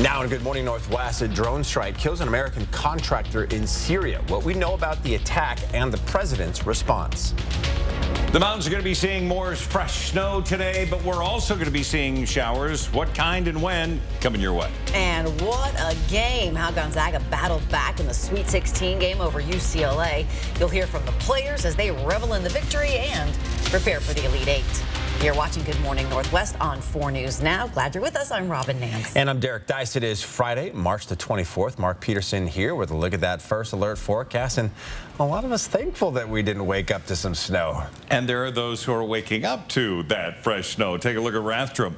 Now in Good Morning Northwest, a drone strike kills an American contractor in Syria. What we know about the attack and the president's response. The mountains are going to be seeing more fresh snow today, but we're also going to be seeing showers. What kind and when? Coming your way. And what a game. How Gonzaga battled back in the Sweet 16 game over UCLA. You'll hear from the players as they revel in the victory and prepare for the Elite Eight. You're watching Good Morning Northwest on 4 News Now. Glad you're with us. I'm Robin Nance. And I'm Derek Dice. It is Friday, March the 24th. Mark Peterson here with a look at that first alert forecast. And a lot of us thankful that we didn't wake up to some snow. And there are those who are waking up to that fresh snow. Take a look at Rathdrum.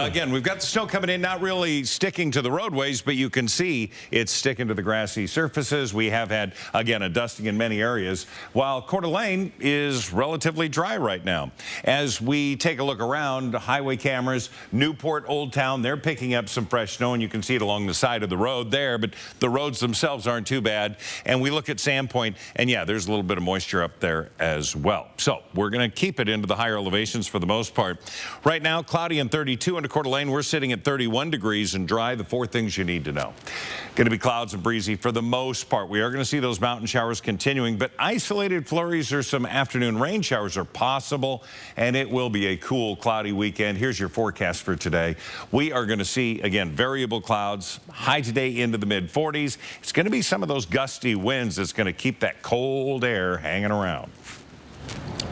Again, we've got the snow coming in, not really sticking to the roadways, but you can see it's sticking to the grassy surfaces. We have had, again, a dusting in many areas, while Coeur d'Alene is relatively dry right now. As we take a look around, highway cameras, Newport, Old Town, they're picking up some fresh snow, and you can see it along the side of the road there, but the roads themselves aren't too bad. And we look at Sandpoint, and yeah, there's a little bit of moisture up there as well. So we're going to keep it into the higher elevations for the most part. Right now, cloudy and 32 into Coeur d'Alene. We're sitting at 31 degrees and dry. The 4 things you need to know. Going to be clouds and breezy for the most part. We are going to see those mountain showers continuing, but isolated flurries or some afternoon rain showers are possible, and it will be a cool, cloudy weekend. Here's your forecast for today. We are going to see, again, variable clouds, high today into the mid-40s. It's going to be some of those gusty winds that's going to keep that cold air hanging around.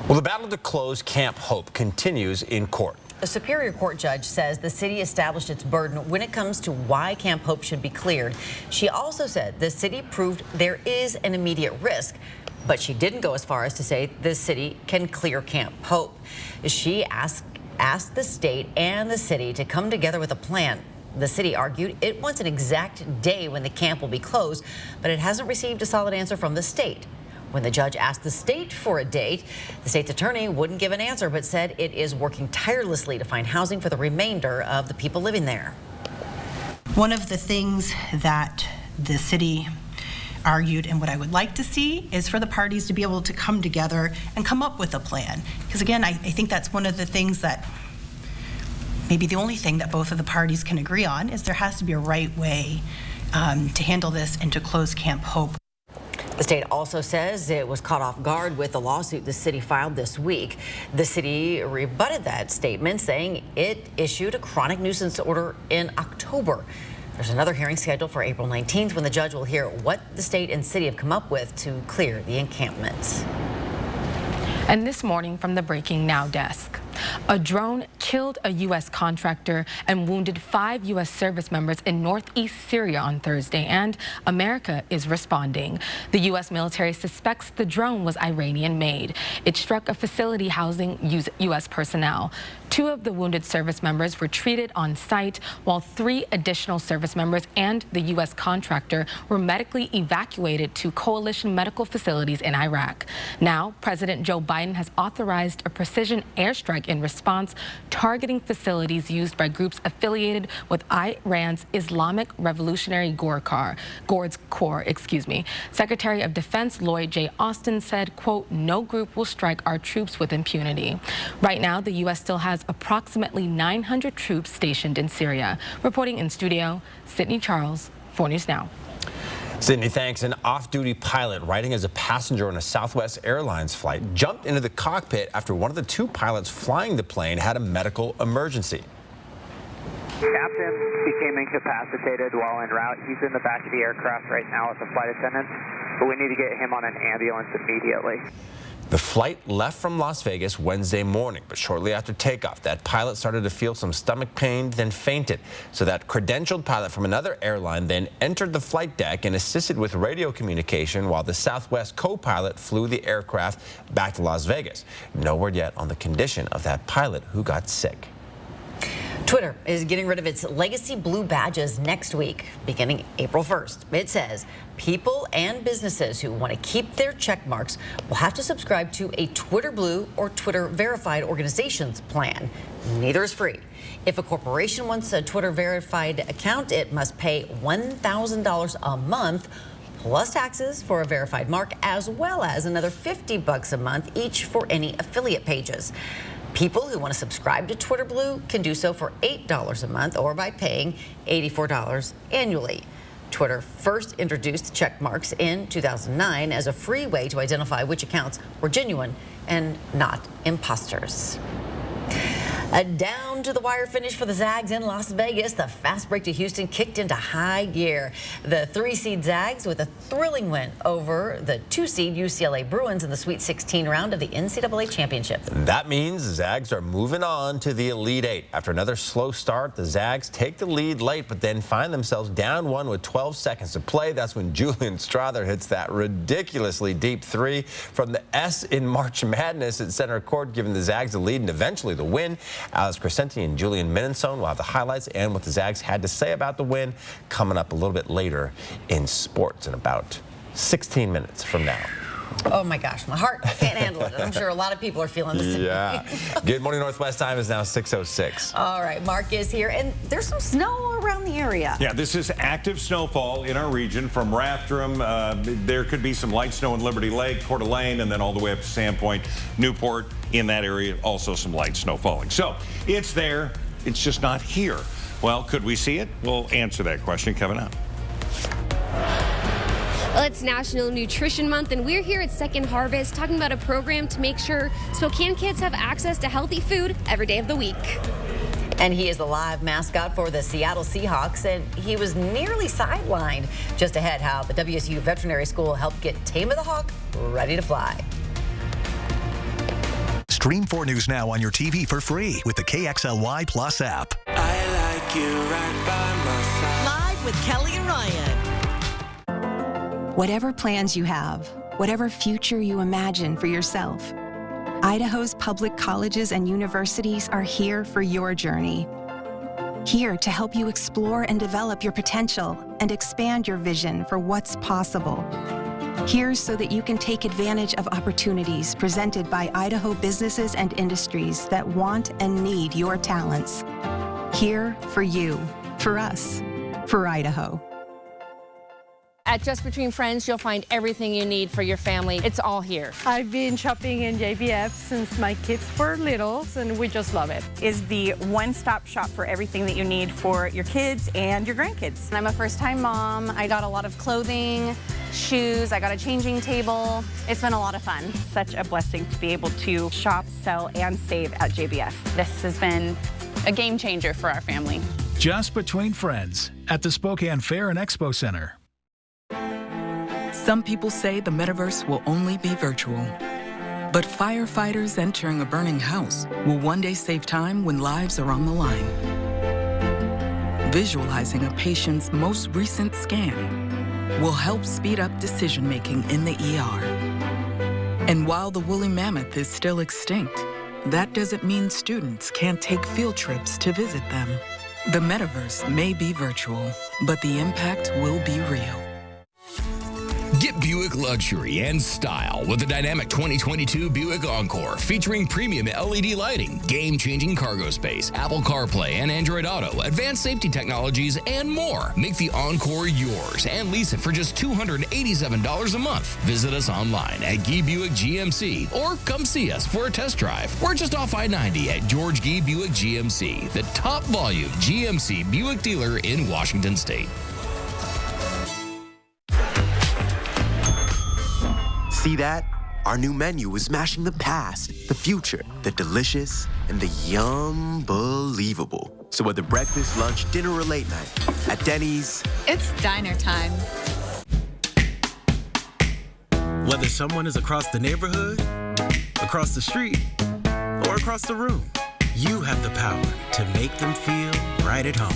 Well, the battle to close Camp Hope continues in court. A Superior Court judge says the city established its burden when it comes to why Camp Hope should be cleared. She also said the city proved there is an immediate risk, but she didn't go as far as to say the city can clear Camp Hope. She asked the state and the city to come together with a plan. The city argued it wants an exact day when the camp will be closed, but it hasn't received a solid answer from the state. When the judge asked the state for a date, the state's attorney wouldn't give an answer, but said it is working tirelessly to find housing for the remainder of the people living there. One of the things that the city argued and what I would like to see is for the parties to be able to come together and come up with a plan. Because again, I think that's one of the things that maybe the only thing that both of the parties can agree on is there has to be a right way to handle this and to close Camp Hope. The state also says it was caught off guard with the lawsuit the city filed this week. The city rebutted that statement, saying it issued a chronic nuisance order in October. There's another hearing scheduled for April 19th when the judge will hear what the state and city have come up with to clear the encampments. And this morning from the Breaking Now desk, a drone killed a U.S. contractor and wounded 5 U.S. service members in northeast Syria on Thursday, and America is responding. The U.S. military suspects the drone was Iranian-made. It struck a facility housing U.S. personnel. 2 of the wounded service members were treated on site, while 3 additional service members and the U.S. contractor were medically evacuated to coalition medical facilities in Iraq. Now, President Joe Biden has authorized a precision airstrike in response, targeting facilities used by groups affiliated with Iran's Islamic Revolutionary Guards Corps. Secretary of Defense Lloyd J. Austin said, quote, "No group will strike our troops with impunity." Right now, the U.S. still has approximately 900 troops stationed in Syria. Reporting in studio, Sydney Charles, 4 News Now. Sydney, thanks. An off-duty pilot riding as a passenger on a Southwest Airlines flight jumped into the cockpit after one of the 2 pilots flying the plane had a medical emergency. Captain became incapacitated while en route. He's in the back of the aircraft right now with the flight attendants, but we need to get him on an ambulance immediately. The flight left from Las Vegas Wednesday morning, but shortly after takeoff, that pilot started to feel some stomach pain, then fainted. So that credentialed pilot from another airline then entered the flight deck and assisted with radio communication while the Southwest co-pilot flew the aircraft back to Las Vegas. No word yet on the condition of that pilot who got sick. Twitter is getting rid of its legacy blue badges next week, beginning April 1st. It says people and businesses who want to keep their check marks will have to subscribe to a Twitter Blue or Twitter Verified organizations plan. Neither is free. If a corporation wants a Twitter Verified account, it must pay $1,000 a month plus taxes for a verified mark, as well as another $50 a month each for any affiliate pages. People who want to subscribe to Twitter Blue can do so for $8 a month or by paying $84 annually. Twitter first introduced check marks in 2009 as a free way to identify which accounts were genuine and not imposters. A down-to-the-wire finish for the Zags in Las Vegas. The fast break to Houston kicked into high gear. The 3-seed Zags with a thrilling win over the 2-seed UCLA Bruins in the Sweet 16 round of the NCAA Championship. That means the Zags are moving on to the Elite Eight. After another slow start, the Zags take the lead late, but then find themselves down one with 12 seconds to play. That's when Julian Strother hits that ridiculously deep three from the S in March Madness at center court, giving the Zags the lead and eventually the win. Alex Crescenti and Julian Minnesone will have the highlights and what the Zags had to say about the win coming up a little bit later in sports in about 16 minutes from now. Oh my gosh, my heart can't handle it. I'm sure a lot of people are feeling this. Yeah. Good Morning Northwest time is now 6:06. All right, Mark is here, and there's some snow around the area. Yeah, this is active snowfall in our region from Rathdrum. There could be some light snow in Liberty Lake, Coeur d'Alene, and then all the way up to Sandpoint, Newport. In that area, also some light snow falling. So it's there. It's just not here. Well, could we see it? We'll answer that question coming up. Well, it's National Nutrition Month, and we're here at Second Harvest talking about a program to make sure Spokane kids have access to healthy food every day of the week. And he is the live mascot for the Seattle Seahawks, and he was nearly sidelined. Just ahead, how the WSU Veterinary School helped get Tame of the Hawk ready to fly. Stream 4 News now on your TV for free with the KXLY Plus app. I like you right by my side. Live with Kelly and Ryan. Whatever plans you have, whatever future you imagine for yourself, Idaho's public colleges and universities are here for your journey. Here to help you explore and develop your potential and expand your vision for what's possible. Here so that you can take advantage of opportunities presented by Idaho businesses and industries that want and need your talents. Here for you, for us, for Idaho. At Just Between Friends, you'll find everything you need for your family. It's all here. I've been shopping in JBF since my kids were little, and we just love it. Is the one-stop shop for everything that you need for your kids and your grandkids. I'm a first-time mom. I got a lot of clothing, shoes, I got a changing table. It's been a lot of fun. Such a blessing to be able to shop, sell, and save at JBF. This has been a game changer for our family. Just Between Friends at the Spokane Fair and Expo Center. Some people say the metaverse will only be virtual. But firefighters entering a burning house will one day save time when lives are on the line. Visualizing a patient's most recent scan will help speed up decision-making in the ER. And while the woolly mammoth is still extinct, that doesn't mean students can't take field trips to visit them. The metaverse may be virtual, but the impact will be real. Get Buick luxury and style with the dynamic 2022 Buick Encore, featuring premium LED lighting, game-changing cargo space, Apple CarPlay and Android Auto, advanced safety technologies, and more. Make the Encore yours and lease it for just $287 a month. Visit us online at Guy Buick GMC or come see us for a test drive. We're just off I-90 at George Guy Buick GMC, the top volume GMC Buick dealer in Washington State. See that? Our new menu is mashing the past, the future, the delicious, and the yum-believable. So whether breakfast, lunch, dinner, or late night, at Denny's, it's diner time. Whether someone is across the neighborhood, across the street, or across the room, you have the power to make them feel right at home.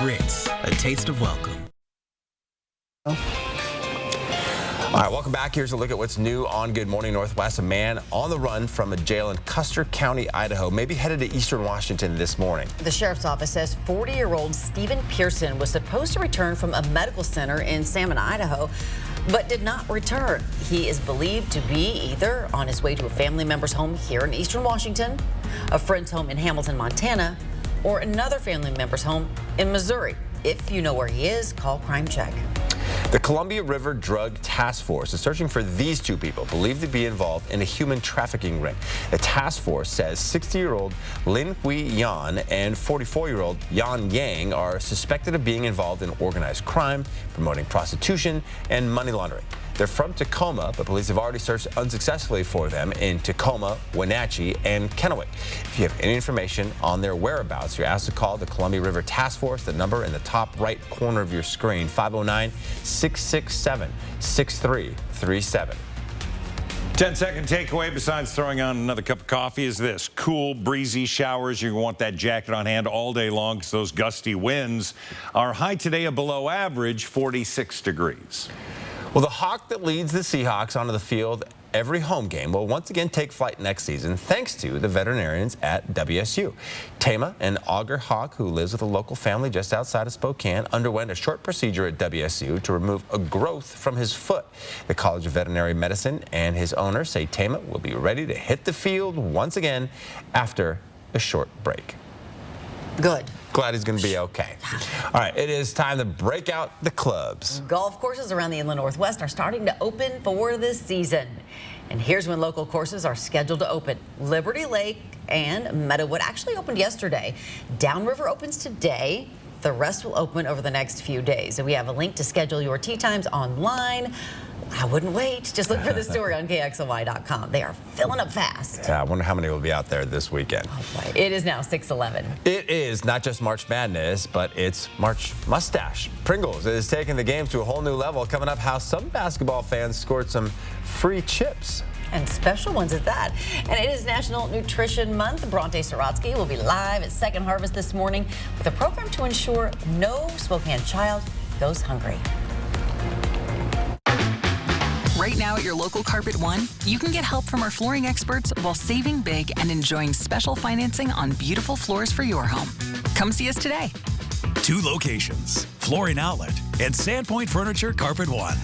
Ritz, a taste of welcome. All right, welcome back. Here's a look at what's new on Good Morning Northwest. A man on the run from a jail in Custer County, Idaho, maybe headed to Eastern Washington this morning. The sheriff's office says 40-year-old Stephen Pearson was supposed to return from a medical center in Salmon, Idaho, but did not return. He is believed to be either on his way to a family member's home here in Eastern Washington, a friend's home in Hamilton, Montana, or another family member's home in Missouri. If you know where he is, call Crime Check. The Columbia River Drug Task Force is searching for these two people believed to be involved in a human trafficking ring. The task force says 60-year-old Lin Hui Yan and 44-year-old Yan Yang are suspected of being involved in organized crime, promoting prostitution, and money laundering. They're from Tacoma, but police have already searched unsuccessfully for them in Tacoma, Wenatchee, and Kennewick. If you have any information on their whereabouts, you're asked to call the Columbia River Task Force. The number in the top right corner of your screen, 509-667-6337. 10-second takeaway besides throwing on another cup of coffee is this. Cool, breezy showers. You're going to want that jacket on hand all day long because those gusty winds. Our high today of below average, 46 degrees. Well, the hawk that leads the Seahawks onto the field every home game will once again take flight next season thanks to the veterinarians at WSU. Tama, an auger hawk who lives with a local family just outside of Spokane, underwent a short procedure at WSU to remove a growth from his foot. The College of Veterinary Medicine and his owner say Tama will be ready to hit the field once again after a short break. Good. Glad he's going to be okay. All right, it is time to break out the clubs. Golf courses around the Inland Northwest are starting to open for this season. And here's when local courses are scheduled to open. Liberty Lake and Meadowood actually opened yesterday. Downriver opens today. The rest will open over the next few days. So we have a link to schedule your tee times online. I wouldn't wait. Just look for the story on KXLY.com. They are filling up fast. Yeah, I wonder how many will be out there this weekend. Oh boy. It is now 6:11. It is not just March Madness, but it's March Mustache. Pringles is taking the game to a whole new level. Coming up, how some basketball fans scored some free chips. And special ones at that. And it is National Nutrition Month. Bronte Sorotsky will be live at Second Harvest this morning with a program to ensure no Spokane child goes hungry. Right now at your local Carpet One, you can get help from our flooring experts while saving big and enjoying special financing on beautiful floors for your home. Come see us today. 2 locations, Flooring Outlet and Sandpoint Furniture Carpet One.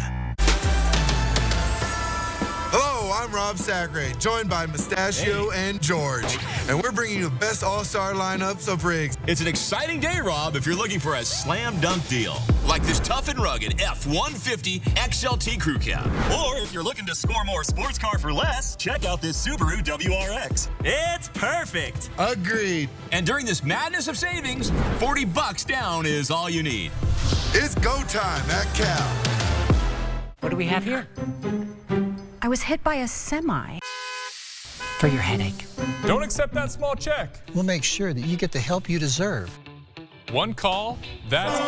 Hello, I'm Rob Sacre, joined by Mustachio and George, and we're bringing you the best all-star lineups of rigs. It's an exciting day, Rob, if you're looking for a slam dunk deal, like this tough and rugged F-150 XLT Crew Cab. Or if you're looking to score more sports car for less, check out this Subaru WRX. It's perfect. Agreed. And during this madness of savings, $40 down is all you need. It's go time at Cal. What do we have here? I was hit by a semi. For your headache. Don't accept that small check. We'll make sure that you get the help you deserve. One call, that's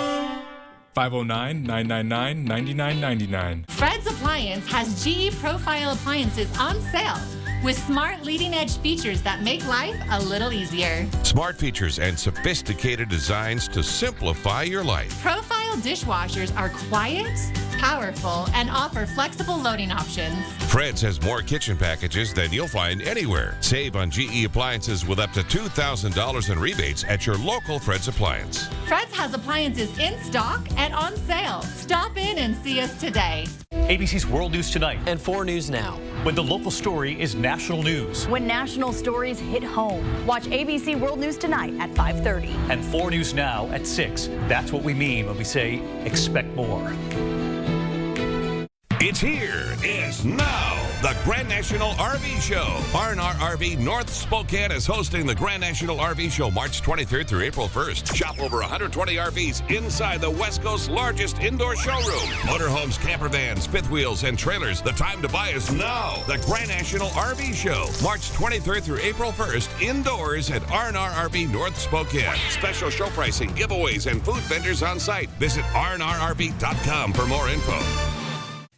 509-999-9999. Fred's Appliance has GE Profile appliances on sale with smart leading-edge features that make life a little easier. Smart features and sophisticated designs to simplify your life. Profile dishwashers are quiet, powerful, and offer flexible loading options. Fred's has more kitchen packages than you'll find anywhere. Save on GE appliances with up to $2,000 in rebates at your local Fred's Appliance. Fred's has appliances in stock and on sale. Stop in and see us today. ABC's World News Tonight and 4 News Now. When the local story is national news. When national stories hit home. Watch ABC World News Tonight at 5:30. And 4 News Now at 6. That's what we mean when we say expect more. It's here. It's now. The Grand National RV Show. R&R RV North Spokane is hosting the Grand National RV Show March 23rd through April 1st. Shop over 120 RVs inside the West Coast's largest indoor showroom. Motorhomes, camper vans, fifth wheels, and trailers. The time to buy is now. The Grand National RV Show. March 23rd through April 1st. Indoors at R&R RV North Spokane. Special show pricing, giveaways, and food vendors on site. Visit rnrrv.com for more info.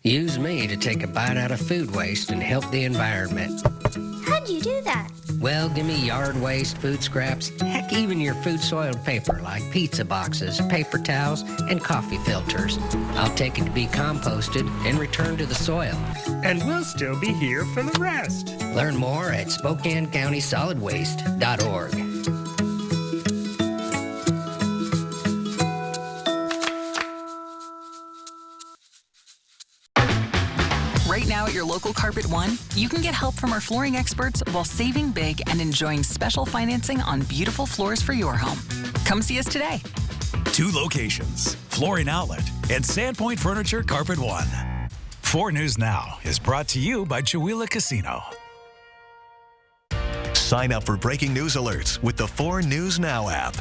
Use me to take a bite out of food waste and help the environment. How'd you do that? Well, give me yard waste, food scraps, heck, even your food soiled paper like pizza boxes, paper towels, and coffee filters. I'll take it to be composted and returned to the soil. And we'll still be here for the rest. Learn more at SpokaneCountySolidWaste.org. Right now at your local Carpet One, you can get help from our flooring experts while saving big and enjoying special financing on beautiful floors for your home. Come see us today. 2 locations, Flooring Outlet and Sandpoint Furniture Carpet One. 4 News Now is brought to you by Chihuahua Casino. Sign up for breaking news alerts with the 4 News Now app.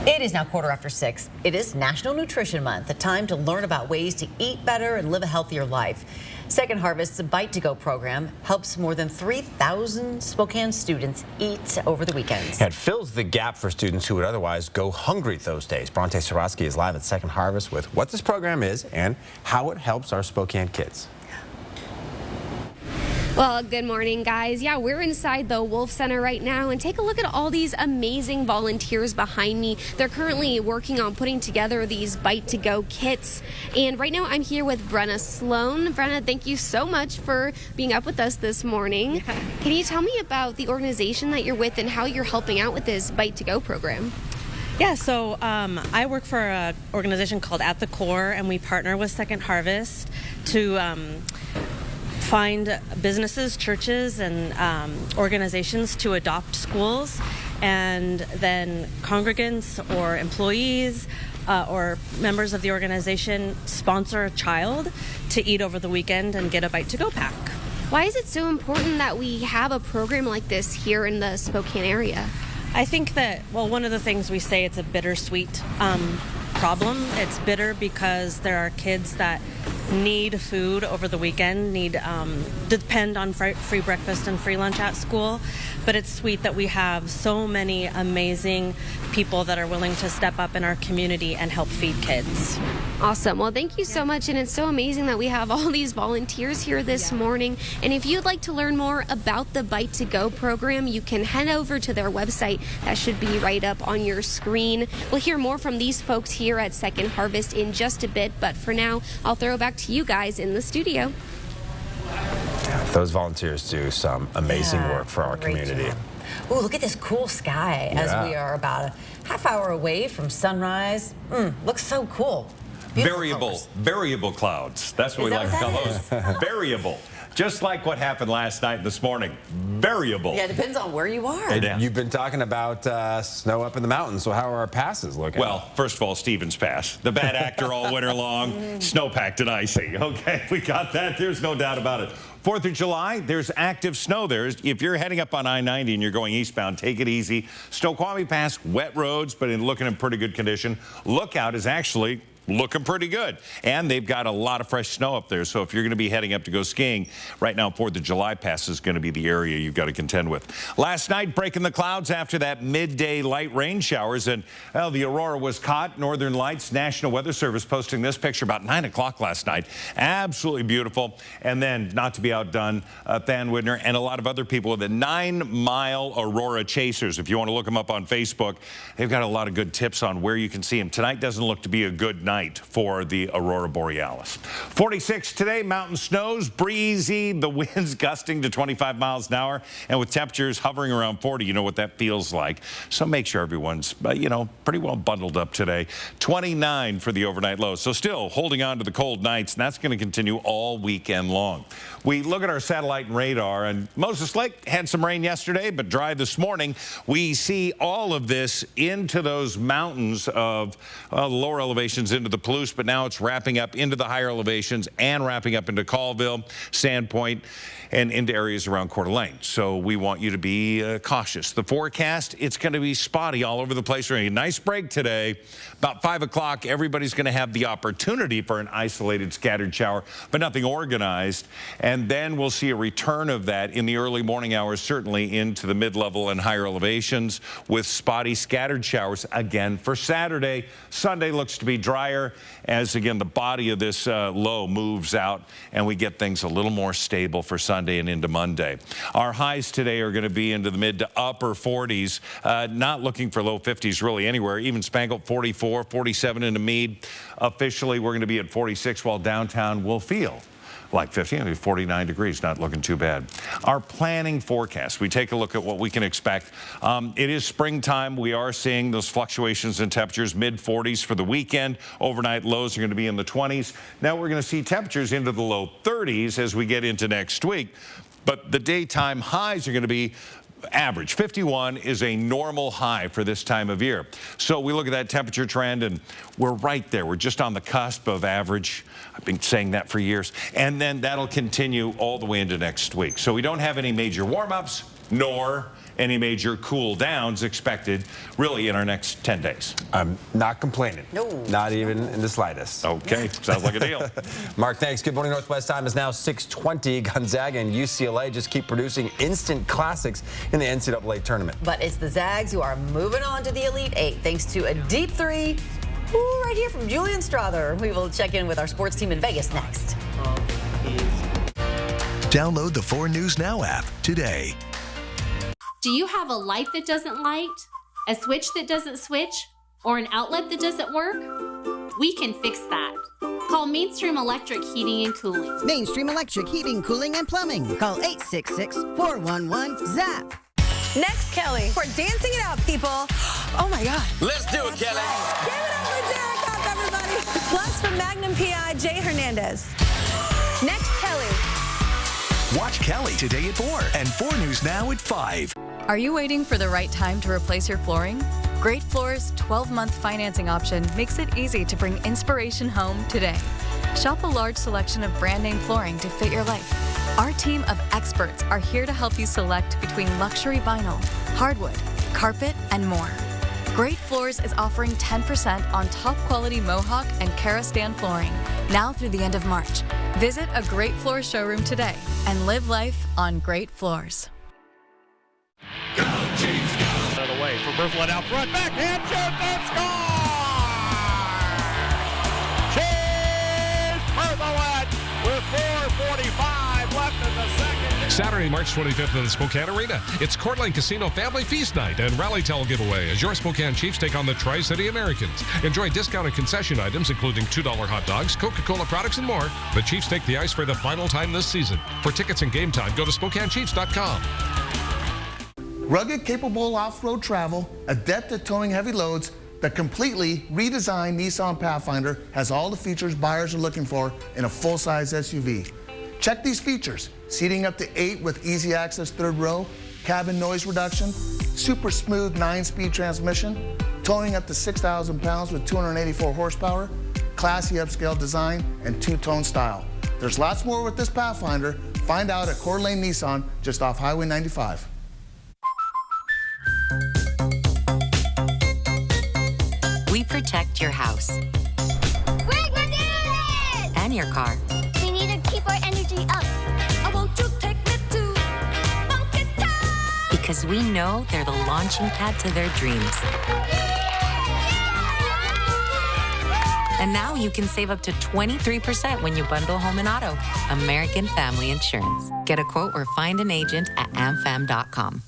It is now 6:15. It is National Nutrition Month, a time to learn about ways to eat better and live a healthier life. Second Harvest's Bite to Go program helps more than 3,000 Spokane students eat over the weekends. It fills the gap for students who would otherwise go hungry those days. Bronte Sarosky is live at Second Harvest with what this program is and how it helps our Spokane kids. Well, good morning, guys. Yeah, we're inside the Wolf Center right now, and take a look at all these amazing volunteers behind me. They're currently working on putting together these Bite to Go kits. And right now I'm here with Brenna Sloan. Brenna, thank you so much for being up with us this morning. Can you tell me about the organization that you're with and how you're helping out with this Bite to Go program? Yeah, so I work for an organization called At the Core, and we partner with Second Harvest to find businesses, churches, and organizations to adopt schools, and then congregants or employees or members of the organization sponsor a child to eat over the weekend and get a Bite to Go pack. Why is it so important that we have a program like this here in the Spokane area? I think that, well, one of the things we say, it's a bittersweet problem. It's bitter because there are kids that need food over the weekend, depend on free breakfast and free lunch at school. But it's sweet that we have so many amazing people that are willing to step up in our community and help feed kids. Awesome. Well, thank you so much. And it's so amazing that we have all these volunteers here this morning. And if you'd like to learn more about the Bite to Go program, you can head over to their website. That should be right up on your screen. We'll hear more from these folks here at Second Harvest in just a bit. But for now, I'll throw it back to you guys in the studio. Those volunteers do some amazing work for our community. Ooh, look at this cool sky as we are about a half hour away from sunrise. Looks so cool. Variable clouds. That's what we like to call those. Variable. Just like what happened last night and this morning. Variable. Yeah, it depends on where you are. And you've been talking about snow up in the mountains, so how are our passes looking? Well, first of all, Stevens Pass. The bad actor all winter long, snow-packed and icy. Okay, we got that. There's no doubt about it. 4th of July, there's active snow there. If you're heading up on I-90 and you're going eastbound, take it easy. Snoqualmie Pass, wet roads, but looking in pretty good condition. Lookout is actually looking pretty good. And they've got a lot of fresh snow up there. So if you're going to be heading up to go skiing, right now 4th of July Pass is going to be the area you've got to contend with. Last night, breaking the clouds after that midday light rain showers. And, well, the aurora was caught. Northern Lights National Weather Service posting this picture about 9 o'clock last night. Absolutely beautiful. And then, not to be outdone, Than Widner and a lot of other people, the 9-mile Aurora Chasers. If you want to look them up on Facebook, they've got a lot of good tips on where you can see them. Tonight doesn't look to be a good night for the Aurora Borealis. 46 today, mountain snows, breezy, the winds gusting to 25 miles an hour, and with temperatures hovering around 40, you know what that feels like. So make sure everyone's, pretty well bundled up today. 29 for the overnight low. So still holding on to the cold nights, and that's going to continue all weekend long. We look at our satellite and radar, and Moses Lake had some rain yesterday, but dry this morning. We see all of this into those mountains of the lower elevations into the Palouse, but now it's wrapping up into the higher elevations and wrapping up into Colville, Sandpoint, and into areas around Coeur d'Alene. So we want you to be cautious. The forecast, it's going to be spotty all over the place. We're going to get a nice break today. About 5 o'clock, everybody's going to have the opportunity for an isolated scattered shower, but nothing organized. And then we'll see a return of that in the early morning hours, certainly into the mid-level and higher elevations, with spotty scattered showers again for Saturday. Sunday looks to be drier as, again, the body of this low moves out and we get things a little more stable for Sunday and into Monday. Our highs today are going to be into the mid to upper 40s, not looking for low 50s really anywhere. Even Spangled 44, 47 into Meade. Officially, we're going to be at 46, while downtown will feel like 50, 49 degrees, not looking too bad. Our planning forecast, we take a look at what we can expect. It is springtime. We are seeing those fluctuations in temperatures, mid-40s for the weekend. Overnight lows are going to be in the 20s. Now we're going to see temperatures into the low 30s as we get into next week. But the daytime highs are going to be average. 51 is a normal high for this time of year. So we look at that temperature trend, and we're right there. We're just on the cusp of average. I've been saying that for years. And then that'll continue all the way into next week. So we don't have any major warm-ups, nor any major cool downs expected really in our next 10 days. I'm not complaining. No. Not even in the slightest. Okay, sounds like a deal. Mark, thanks. Good morning, Northwest. Time is now 6:20. Gonzaga and UCLA just keep producing instant classics in the NCAA tournament. But it's the Zags who are moving on to the Elite Eight thanks to a deep three right here from Julian Strother. We will check in with our sports team in Vegas next. Download the 4 News Now app today. Do you have a light that doesn't light, a switch that doesn't switch, or an outlet that doesn't work? We can fix that. Call Mainstream Electric Heating and Cooling. Mainstream Electric Heating, Cooling, and Plumbing. Call 866-411-ZAP. Next, Kelly. We're dancing it out, people. Oh, my God. Let's do it, Kelly. Right. Give it up for Derek Up, everybody. Plus, from Magnum PI, Jay Hernandez. Next, Kelly. Watch Kelly today at 4 and 4 News Now at 5. Are you waiting for the right time to replace your flooring? Great Floors' 12-month financing option makes it easy to bring inspiration home today. Shop a large selection of brand-name flooring to fit your life. Our team of experts are here to help you select between luxury vinyl, hardwood, carpet, and more. Great Floors is offering 10% on top-quality Mohawk and Karastan flooring, now through the end of March. Visit a Great Floors showroom today and live life on Great Floors. Go, Chiefs, go! Out of the way for Berthelot out front. Backhand shot and score! Chiefs Berthelot with 4:45 left in the second. Saturday, March 25th in the Spokane Arena. It's Coeur d'Alene Casino Family Feast Night and Rally Towel giveaway as your Spokane Chiefs take on the Tri-City Americans. Enjoy discounted concession items including $2 hot dogs, Coca-Cola products, and more. The Chiefs take the ice for the final time this season. For tickets and game time, go to SpokaneChiefs.com. Rugged, capable off-road travel, adept at towing heavy loads, the completely redesigned Nissan Pathfinder has all the features buyers are looking for in a full-size SUV. Check these features: seating up to 8 with easy access third row, cabin noise reduction, super smooth 9-speed transmission, towing up to 6,000 pounds with 284 horsepower, classy upscale design, and two-tone style. There's lots more with this Pathfinder. Find out at Coeur d'Alene Nissan, just off Highway 95. We protect your house. Greg, we're doing it! And your car. We need to keep our energy up. I want you to take me to Funky Town. Because we know they're the launching pad to their dreams. And now you can save up to 23% when you bundle home and auto. American Family Insurance. Get a quote or find an agent at amfam.com.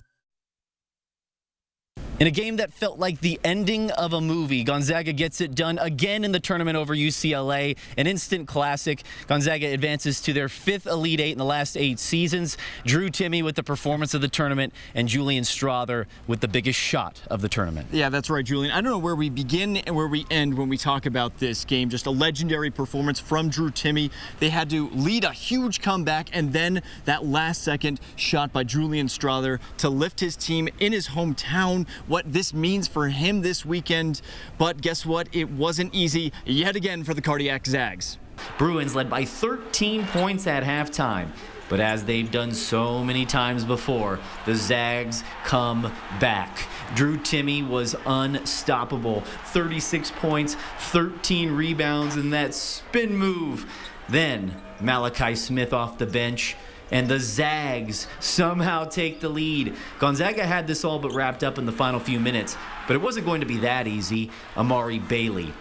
In a game that felt like the ending of a movie, Gonzaga gets it done again in the tournament over UCLA. An instant classic. Gonzaga advances to their 5th Elite Eight in the last 8 seasons. Drew Timme with the performance of the tournament, and Julian Strother with the biggest shot of the tournament. Yeah, that's right, Julian. I don't know where we begin and where we end when we talk about this game. Just a legendary performance from Drew Timme. They had to lead a huge comeback, and then that last-second shot by Julian Strother to lift his team in his hometown. What this means for him this weekend, but guess what? It wasn't easy yet again for the Cardiac Zags. Bruins led by 13 points at halftime, but as they've done so many times before, the Zags come back. Drew Timme was unstoppable. 36 points, 13 rebounds, and that spin move. Then Malachi Smith off the bench, and the Zags somehow take the lead. Gonzaga had this all but wrapped up in the final few minutes, but it wasn't going to be that easy. Amari Bailey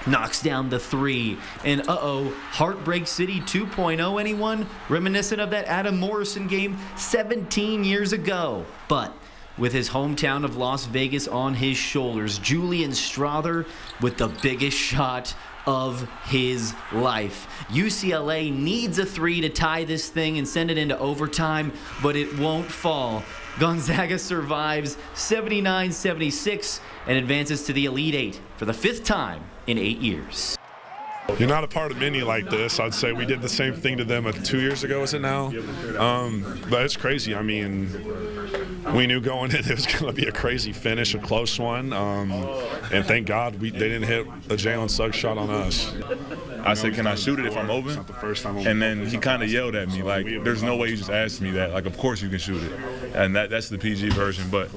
knocks down the 3, and Heartbreak City 2.0, anyone? Reminiscent of that Adam Morrison game 17 years ago. But with his hometown of Las Vegas on his shoulders, Julian Strother with the biggest shot of his life. UCLA needs a 3 to tie this thing and send it into overtime, but it won't fall. Gonzaga survives 79-76 and advances to the Elite Eight for the 5th time in 8 years. You're not a part of many like this. I'd say we did the same thing to them 2 years ago, is it now? But it's crazy. I mean, We knew going in it was going to be a crazy finish, a close one, and thank God they didn't hit a Jalen Suggs shot on us. I said, can I shoot it if I'm open? And then he kind of yelled at me, like, there's no way you just asked me that. Like, of course you can shoot it. And that's the PG version. But,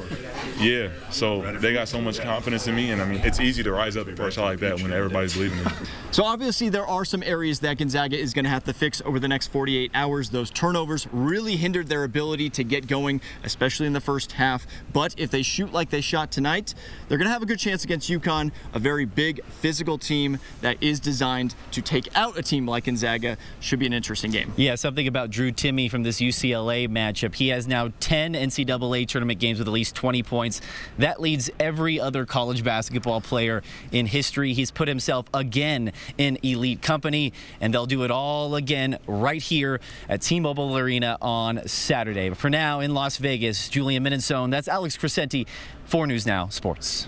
yeah, so they got so much confidence in me, and, I mean, it's easy to rise up for a shot like that when everybody's believing in me. So obviously there are some areas that Gonzaga is going to have to fix over the next 48 hours. Those turnovers really hindered their ability to get going, especially in the first half. But if they shoot like they shot tonight, they're going to have a good chance against UConn, a very big physical team that is designed to take out a team like Gonzaga. Should be an interesting game. Yeah, something about Drew Timme from this UCLA matchup. He has now 10 NCAA tournament games with at least 20 points. That leads every other college basketball player in history. He's put himself again in elite company, and they'll do it all again right here at T-Mobile Arena on Saturday. But for now, in Las Vegas, Julian Minnesone, that's Alex Crescenti, 4 News Now Sports.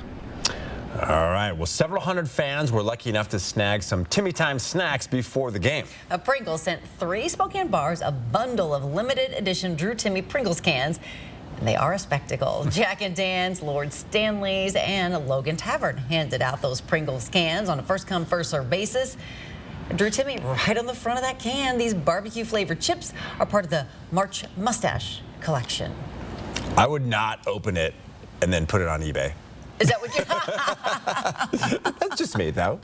All right. Well, several hundred fans were lucky enough to snag some Timmy Time snacks before the game. Pringles sent 3 Spokane bars a bundle of limited edition Drew Timme Pringles cans. And they are a spectacle. Jack and Dan's, Lord Stanley's, and Logan Tavern handed out those Pringles cans on a first-come, first-served basis. Drew Timme right on the front of that can. These barbecue-flavored chips are part of the March Mustache collection. I would not open it and then put it on eBay. Is that what you... That's just me, though.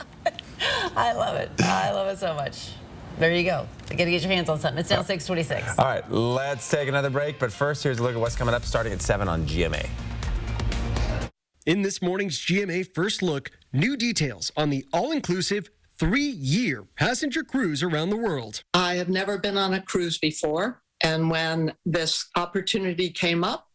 I love it. I love it so much. There you go. You got to get your hands on something. It's now 6:26. All right, let's take another break. But first, here's a look at what's coming up starting at 7 on GMA. In this morning's GMA First Look, new details on the all-inclusive 3-year passenger cruise around the world. I have never been on a cruise before, and when this opportunity came up,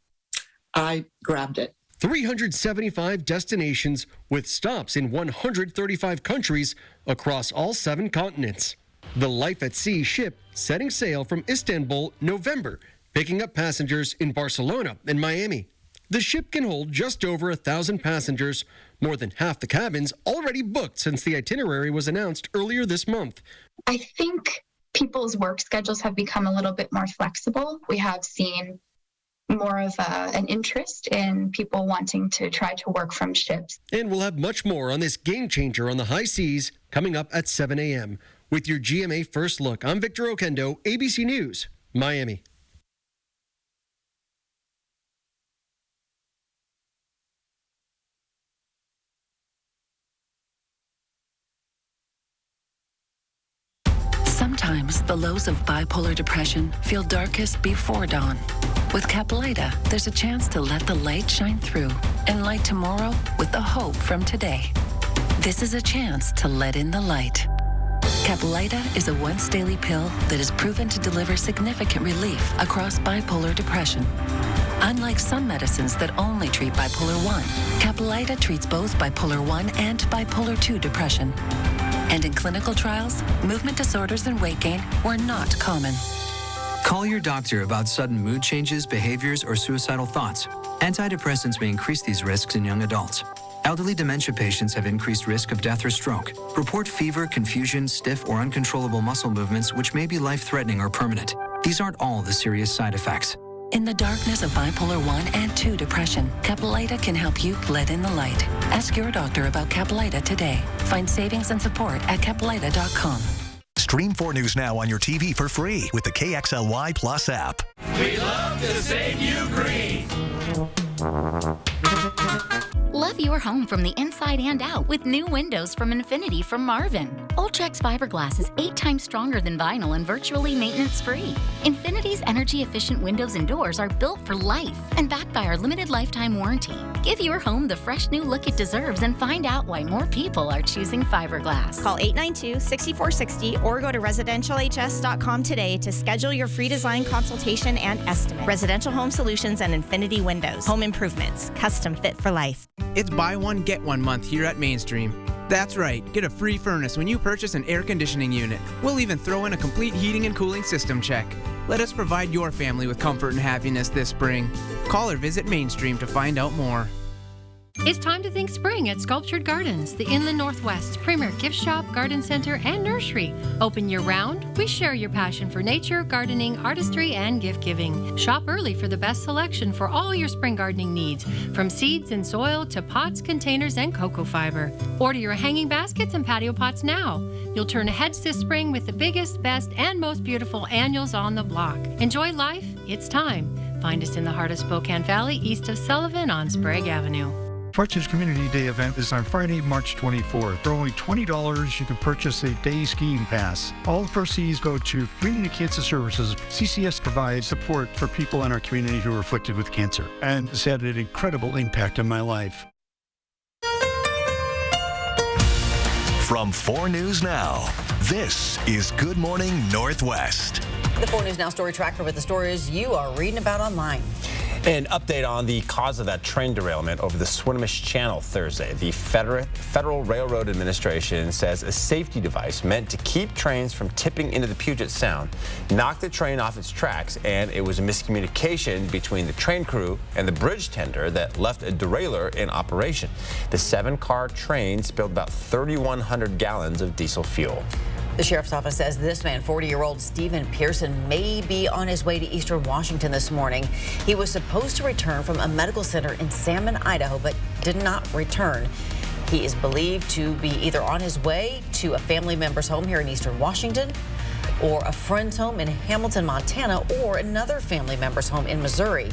I grabbed it. 375 destinations with stops in 135 countries across all 7 continents. The Life at Sea ship setting sail from Istanbul November, picking up passengers in Barcelona and Miami. The ship can hold just over 1,000 passengers, more than half the cabins already booked since the itinerary was announced earlier this month. I think people's work schedules have become a little bit more flexible. We have seen more of an interest in people wanting to try to work from ships. And we'll have much more on this game changer on the high seas coming up at 7 a.m. With your GMA First Look, I'm Victor Okendo, ABC News, Miami. Sometimes the lows of bipolar depression feel darkest before dawn. With Caplyta, there's a chance to let the light shine through and light tomorrow with the hope from today. This is a chance to let in the light. Caplyta is a once-daily pill that is proven to deliver significant relief across bipolar depression. Unlike some medicines that only treat bipolar 1, Caplyta treats both bipolar 1 and bipolar 2 depression. And in clinical trials, movement disorders and weight gain were not common. Call your doctor about sudden mood changes, behaviors, or suicidal thoughts. Antidepressants may increase these risks in young adults. Elderly dementia patients have increased risk of death or stroke. Report fever, confusion, stiff, or uncontrollable muscle movements which may be life-threatening or permanent. These aren't all the serious side effects. In the darkness of bipolar 1 and 2 depression, Caplyta can help you let in the light. Ask your doctor about Caplyta today. Find savings and support at Caplyta.com. Stream 4 News Now on your TV for free with the KXLY Plus app. We love to save you green. Love your home from the inside and out with new windows from Infinity from Marvin. Ultrex fiberglass is 8 times stronger than vinyl and virtually maintenance-free. Infinity's energy-efficient windows and doors are built for life and backed by our limited lifetime warranty. Give your home the fresh new look it deserves and find out why more people are choosing fiberglass. Call 892-6460 or go to residentialhs.com today to schedule your free design consultation and estimate. Residential Home Solutions and Infinity Windows. Home improvements. Custom fit for life. It's buy one, get one month here at Mainstream. That's right, get a free furnace when you purchase an air conditioning unit. We'll even throw in a complete heating and cooling system check. Let us provide your family with comfort and happiness this spring. Call or visit Mainstream to find out more. It's time to think spring at Sculptured Gardens, the Inland Northwest's premier gift shop, garden center, and nursery. Open year-round, we share your passion for nature, gardening, artistry, and gift-giving. Shop early for the best selection for all your spring gardening needs, from seeds and soil to pots, containers, and cocoa fiber. Order your hanging baskets and patio pots now. You'll turn heads this spring with the biggest, best, and most beautiful annuals on the block. Enjoy life, it's time. Find us in the heart of Spokane Valley, east of Sullivan on Sprague Avenue. Fortune's Community Day event is on Friday, March 24th. For only $20, you can purchase a day skiing pass. All the proceeds go to Community Cancer Services. CCS provides support for people in our community who are afflicted with cancer, and has had an incredible impact on my life. From 4 News Now, this is Good Morning Northwest. The 4 News Now story tracker with the stories you are reading about online. An update on the cause of that train derailment over the Swinomish Channel Thursday. The Federal Railroad Administration says a safety device meant to keep trains from tipping into the Puget Sound knocked the train off its tracks, and it was a miscommunication between the train crew and the bridge tender that left a derailleur in operation. The 7-car train spilled about 3,100 gallons of diesel fuel. The sheriff's office says this man, 40-year-old Stephen Pearson, may be on his way to Eastern Washington this morning. He was supposed to return from a medical center in Salmon, Idaho, but did not return. He is believed to be either on his way to a family member's home here in Eastern Washington, or a friend's home in Hamilton, Montana, or another family member's home in Missouri.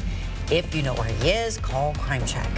If you know where he is, call Crime Check.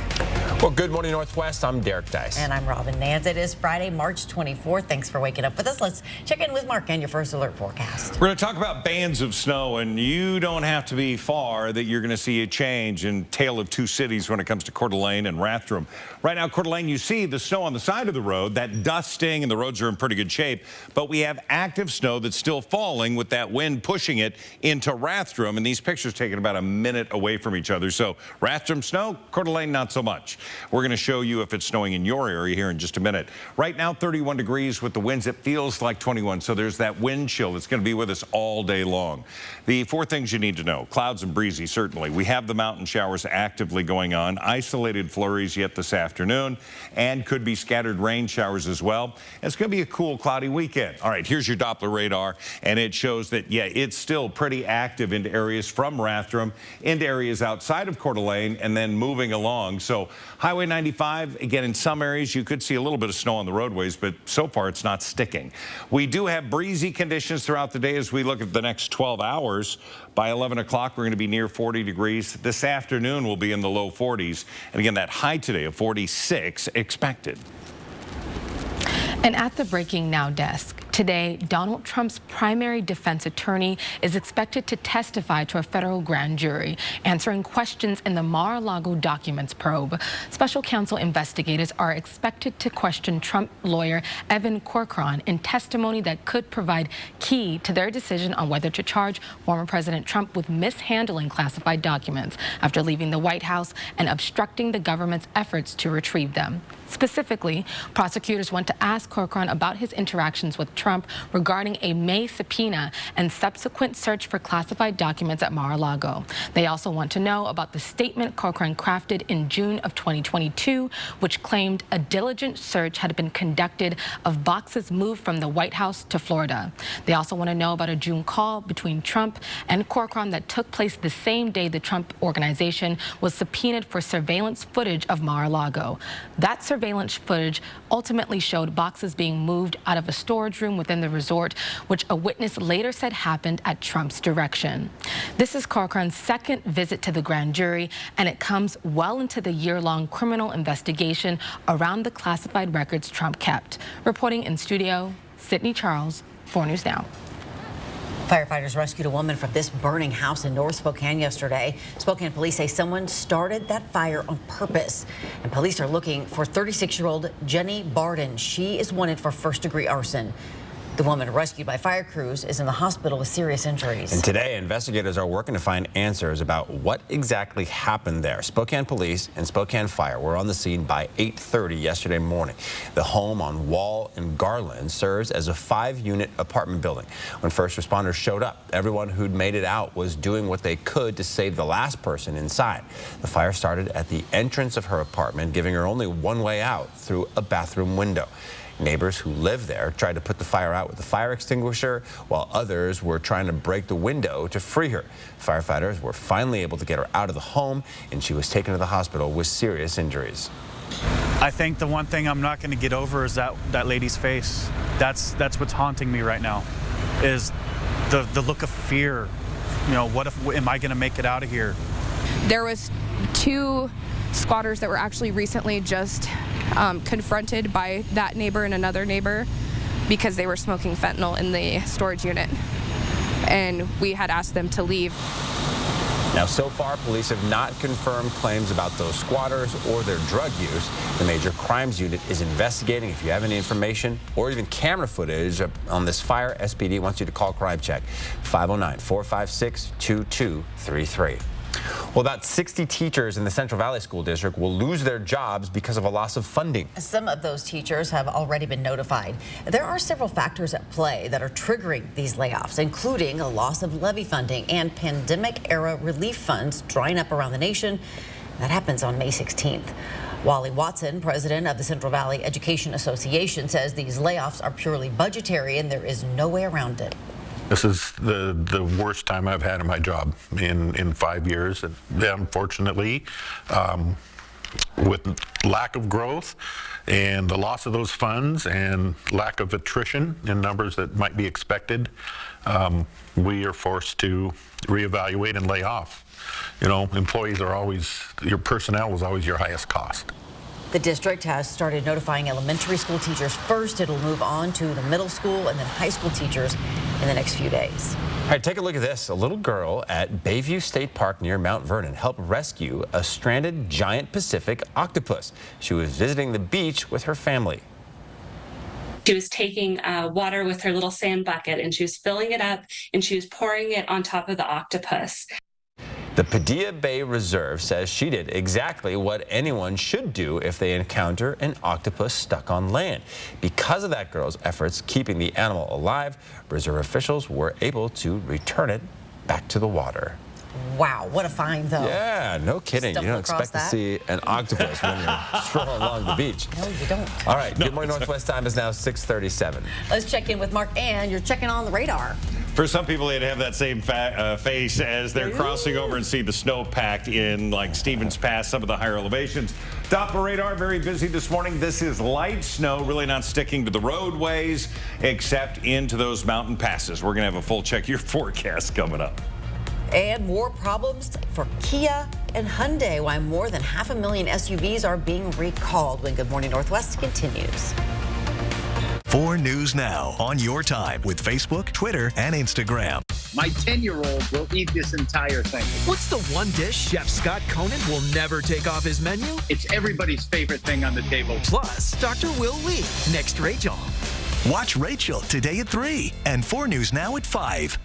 Well, good morning, Northwest. I'm Derek Dice. And I'm Robin Nance. It is Friday, March 24th. Thanks for waking up with us. Let's check in with Mark and your first alert forecast. We're going to talk about bands of snow, and you don't have to be far that you're going to see a change in Tale of Two Cities when it comes to Coeur d'Alene and Rathdrum. Right now, Coeur d'Alene, you see the snow on the side of the road, that dusting, and the roads are in pretty good shape, but we have active snow that's still falling with that wind pushing it into Rathdrum, and these pictures taken about a minute away from each other. So Rathdrum snow, Coeur d'Alene not so much. We're going to show you if it's snowing in your area here in just a minute. Right now, 31 degrees with the winds. It feels like 21, so there's that wind chill that's going to be with us all day long. The 4 things you need to know. Clouds and breezy, certainly. We have the mountain showers actively going on. Isolated flurries yet this afternoon, and could be scattered rain showers as well. It's going to be a cool, cloudy weekend. All right, here's your Doppler radar, and it shows that, yeah, it's still pretty active into areas from Rathdrum, into areas outside of Coeur d'Alene, and then moving along. So Highway 95, again, in some areas you could see a little bit of snow on the roadways, but so far it's not sticking. We do have breezy conditions throughout the day as we look at the next 12 hours. By 11 o'clock, we're going to be near 40 degrees. This afternoon we'll be in the low 40s. And again, that high today of 46 expected. And at the Breaking Now desk, today, Donald Trump's primary defense attorney is expected to testify to a federal grand jury, answering questions in the Mar-a-Lago documents probe. Special counsel investigators are expected to question Trump lawyer Evan Corcoran in testimony that could provide key to their decision on whether to charge former President Trump with mishandling classified documents after leaving the White House and obstructing the government's efforts to retrieve them. Specifically, prosecutors want to ask Corcoran about his interactions with Trump regarding a May subpoena and subsequent search for classified documents at Mar-a-Lago. They also want to know about the statement Corcoran crafted in June of 2022, which claimed a diligent search had been conducted of boxes moved from the White House to Florida. They also want to know about a June call between Trump and Corcoran that took place the same day the Trump Organization was subpoenaed for surveillance footage of Mar-a-Lago. That surveillance footage ultimately showed boxes being moved out of a storage room within the resort, which a witness later said happened at Trump's direction. This is Corcoran's second visit to the grand jury, and it comes well into the year-long criminal investigation around the classified records Trump kept. Reporting in studio, Sydney Charles, 4 News Now. Firefighters rescued a woman from this burning house in North Spokane yesterday. Spokane police say someone started that fire on purpose. And police are looking for 36-year-old Jenny Barden. She is wanted for first-degree arson. The woman rescued by fire crews is in the hospital with serious injuries. And today, investigators are working to find answers about what exactly happened there. Spokane Police and Spokane Fire were on the scene by 8:30 yesterday morning. The home on Wall and Garland serves as a 5-unit apartment building. When first responders showed up, everyone who'd made it out was doing what they could to save the last person inside. The fire started at the entrance of her apartment, giving her only one way out, through a bathroom window. Neighbors who live there tried to put the fire out with a fire extinguisher, while others were trying to break the window to free her. Firefighters were finally able to get her out of the home, and she was taken to the hospital with serious injuries. I think the one thing I'm not going to get over is that lady's face. That's what's haunting me right now, is the look of fear. You know, am I going to make it out of here? There was 2 squatters that were actually recently just confronted by that neighbor and another neighbor because they were smoking fentanyl in the storage unit, and we had asked them to leave. Now, so far, police have not confirmed claims about those squatters or their drug use. The Major Crimes Unit is investigating. If you have any information or even camera footage on this fire, SPD wants you to call Crime Check, 509-456-2233. Well, about 60 teachers in the Central Valley School District will lose their jobs because of a loss of funding. Some of those teachers have already been notified. There are several factors at play that are triggering these layoffs, including a loss of levy funding and pandemic-era relief funds drying up around the nation. That happens on May 16th. Wally Watson, president of the Central Valley Education Association, says these layoffs are purely budgetary and there is no way around it. This is the worst time I've had in my job in 5 years. And unfortunately, with lack of growth and the loss of those funds and lack of attrition in numbers that might be expected, we are forced to reevaluate and lay off. You know, employees are always, your personnel is always your highest cost. The district has started notifying elementary school teachers first. It'll move on to the middle school and then high school teachers in the next few days. All right, take a look at this. A little girl at Bayview State Park near Mount Vernon helped rescue a stranded giant Pacific octopus. She was visiting the beach with her family. She was taking water with her little sand bucket, and she was filling it up, and she was pouring it on top of the octopus. The Padilla Bay Reserve says she did exactly what anyone should do if they encounter an octopus stuck on land. Because of that girl's efforts keeping the animal alive, reserve officials were able to return it back to the water. Wow, what a find, though. Yeah, no kidding. You don't expect to see an octopus when you're strolling along the beach. No, you don't. All right, Good Morning Northwest time is now 6:37. Let's check in with Mark, and you're checking on the radar. For some people, they'd have that same face as they're crossing over and see the snow packed in, like Stevens Pass, some of the higher elevations. Doppler radar, very busy this morning. This is light snow, really not sticking to the roadways, except into those mountain passes. We're going to have a full check of your forecast coming up. And more problems for Kia and Hyundai. Why more than 500,000 SUVs are being recalled when Good Morning Northwest continues. 4 News Now on your time with Facebook, Twitter, and Instagram. My 10-year-old will eat this entire thing. What's the one dish Chef Scott Conan will never take off his menu? It's everybody's favorite thing on the table. Plus, Dr. Will Lee. Next, Rachel. Watch Rachel today at 3 and 4 News Now at 5.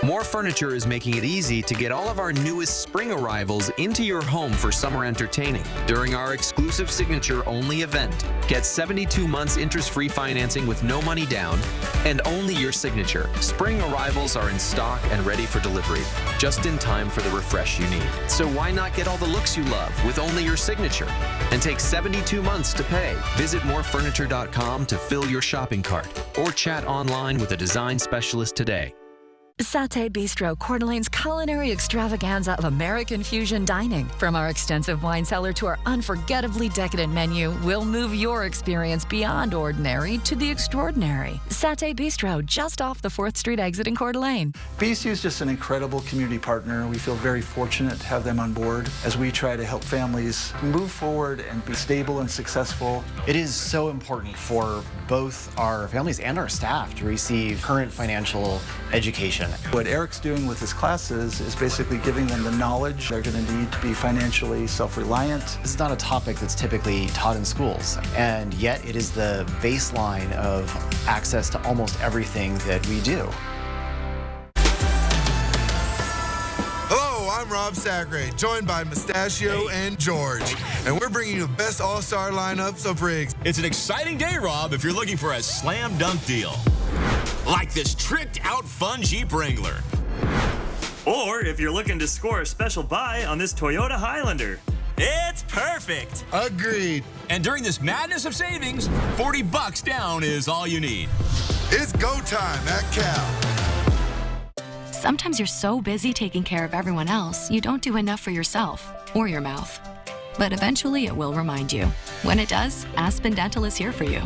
More Furniture is making it easy to get all of our newest spring arrivals into your home for summer entertaining during our exclusive signature-only event. Get 72 months interest-free financing with no money down and only your signature. Spring arrivals are in stock and ready for delivery, just in time for the refresh you need. So why not get all the looks you love with only your signature and take 72 months to pay? Visit morefurniture.com to fill your shopping cart or chat online with a design specialist today. Satay Bistro, Coeur d'Alene's culinary extravaganza of American fusion dining. From our extensive wine cellar to our unforgettably decadent menu, we'll move your experience beyond ordinary to the extraordinary. Satay Bistro, just off the 4th Street exit in Coeur d'Alene. BCU is just an incredible community partner. We feel very fortunate to have them on board as we try to help families move forward and be stable and successful. It is so important for both our families and our staff to receive current financial education education. What Eric's doing with his classes is basically giving them the knowledge they're going to need to be financially self-reliant. This is not a topic that's typically taught in schools, and yet it is the baseline of access to almost everything that we do. Hello, I'm Rob Sacre, joined by Mustachio and George, and we're bringing you the best all-star lineups of rigs. It's an exciting day, Rob, if you're looking for a slam dunk deal. Like this tricked-out fun Jeep Wrangler. Or if you're looking to score a special buy on this Toyota Highlander. It's perfect. Agreed. And during this madness of savings, $40 down is all you need. It's go time at Cal. Sometimes you're so busy taking care of everyone else, you don't do enough for yourself or your mouth. But eventually it will remind you. When it does, Aspen Dental is here for you.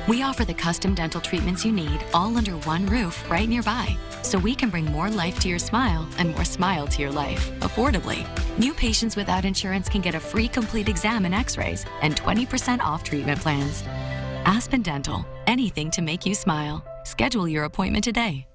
We offer the custom dental treatments you need all under one roof right nearby, so we can bring more life to your smile and more smile to your life, affordably. New patients without insurance can get a free complete exam and x-rays and 20% off treatment plans. Aspen Dental, anything to make you smile. Schedule your appointment today.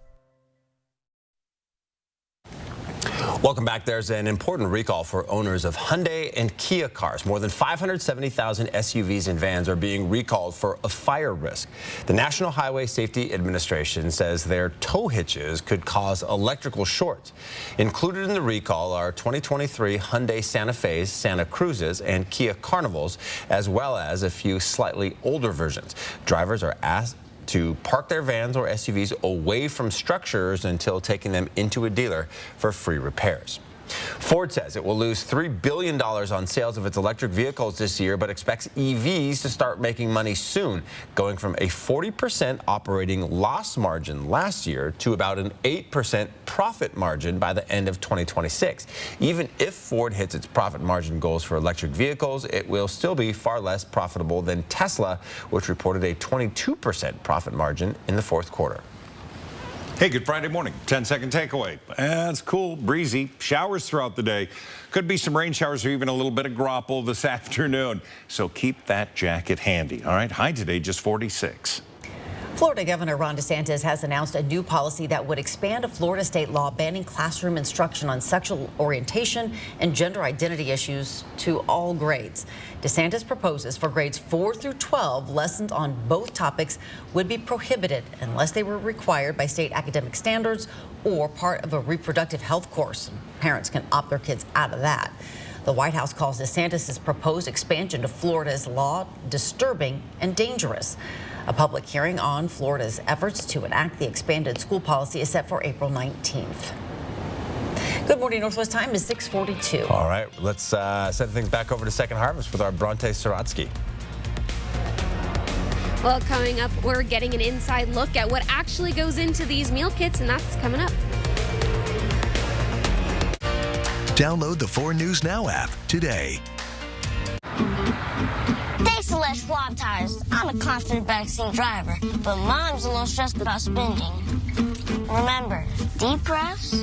Welcome back. There's an important recall for owners of Hyundai and Kia cars. More than 570,000 SUVs and vans are being recalled for a fire risk. The National Highway Safety Administration says their tow hitches could cause electrical shorts. Included in the recall are 2023 Hyundai Santa Fe's, Santa Cruzes, and Kia Carnivals, as well as a few slightly older versions. Drivers are asked to park their vans or SUVs away from structures until taking them into a dealer for free repairs. Ford says it will lose $3 billion on sales of its electric vehicles this year, but expects EVs to start making money soon, going from a 40% operating loss margin last year to about an 8% profit margin by the end of 2026. Even if Ford hits its profit margin goals for electric vehicles, it will still be far less profitable than Tesla, which reported a 22% profit margin in the fourth quarter. Hey, good Friday morning. 10-second takeaway. It's cool, breezy, showers throughout the day. Could be some rain showers or even a little bit of grapple this afternoon. So keep that jacket handy. All right, high today, just 46. Florida Governor Ron DeSantis has announced a new policy that would expand a Florida state law banning classroom instruction on sexual orientation and gender identity issues to all grades. DeSantis proposes for grades 4 through 12, lessons on both topics would be prohibited unless they were required by state academic standards or part of a reproductive health course. Parents can opt their kids out of that. The White House calls DeSantis' proposed expansion to Florida's law disturbing and dangerous. A public hearing on Florida's efforts to enact the expanded school policy is set for April 19th. Good morning, Northwest time is 6:42. All right, let's send things back over to Second Harvest with our Bronte Saratsky. Well, coming up, we're getting an inside look at what actually goes into these meal kits, and that's coming up. Download the 4 News Now app today. Thanks to Les Schwab Tires. I'm a confident backseat driver, but Mom's a little stressed about spending. Remember, deep breaths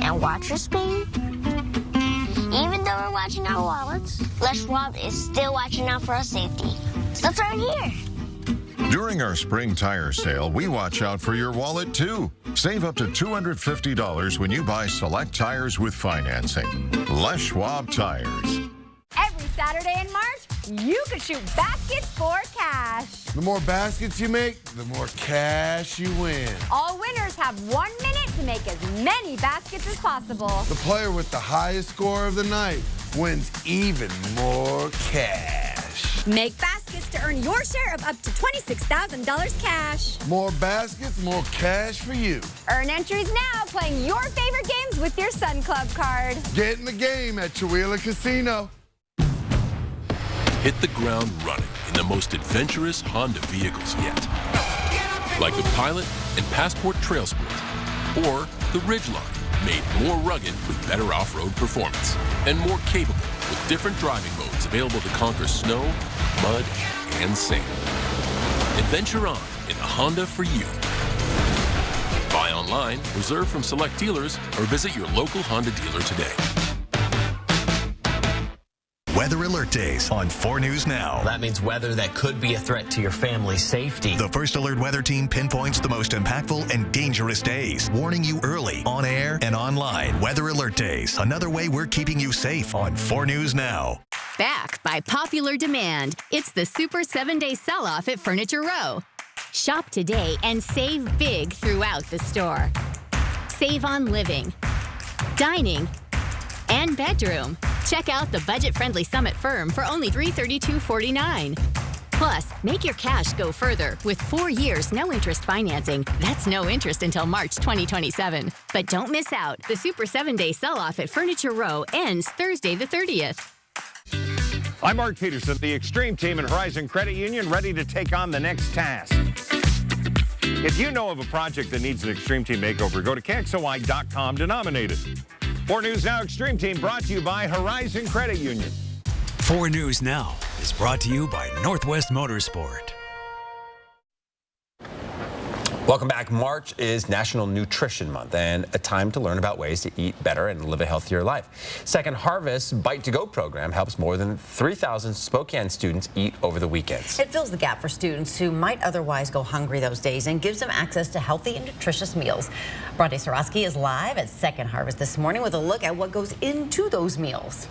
and watch your speed. Even though we're watching our wallets, Les Schwab is still watching out for our safety. Stuff's right here. During our spring tire sale, we watch out for your wallet, too. Save up to $250 when you buy select tires with financing. Les Schwab Tires. Every Saturday in March, you can shoot baskets for cash. The more baskets you make, the more cash you win. All winners have 1 minute to make as many baskets as possible. The player with the highest score of the night wins even more cash. Make baskets to earn your share of up to $26,000 cash. More baskets, more cash for you. Earn entries now playing your favorite games with your Sun Club card. Get in the game at Chihuahua Casino. Hit the ground running in the most adventurous Honda vehicles yet. Like the Pilot and Passport Trail Sport, or the Ridgeline, made more rugged with better off-road performance, and more capable with different driving modes available to conquer snow, mud, and sand. Adventure on in the Honda for you. Buy online, reserve from select dealers, or visit your local Honda dealer today. Weather Alert Days on 4 News Now. That means weather that could be a threat to your family's safety. The First Alert Weather Team pinpoints the most impactful and dangerous days, warning you early, on air and online. Weather Alert Days, another way we're keeping you safe on 4 News Now. Back by popular demand, it's the Super 7-Day Sell-Off at Furniture Row. Shop today and save big throughout the store. Save on living, dining, and bedroom. Check out the budget-friendly Summit Firm for only $332.49. Plus, make your cash go further with 4 years no-interest financing. That's no interest until March 2027. But don't miss out. The Super 7-Day Sell-Off at Furniture Row ends Thursday the 30th. I'm Mark Peterson, the Extreme Team and Horizon Credit Union, ready to take on the next task. If you know of a project that needs an Extreme Team makeover, go to KXOY.com denominated. 4 News Now Extreme Team brought to you by Horizon Credit Union. 4 News Now is brought to you by Northwest Motorsport. Welcome back. March is National Nutrition Month and a time to learn about ways to eat better and live a healthier life. Second Harvest Bite to Go program helps more than 3,000 Spokane students eat over the weekends. It fills the gap for students who might otherwise go hungry those days and gives them access to healthy and nutritious meals. Bronte Sorosky is live at Second Harvest this morning with a look at what goes into those meals.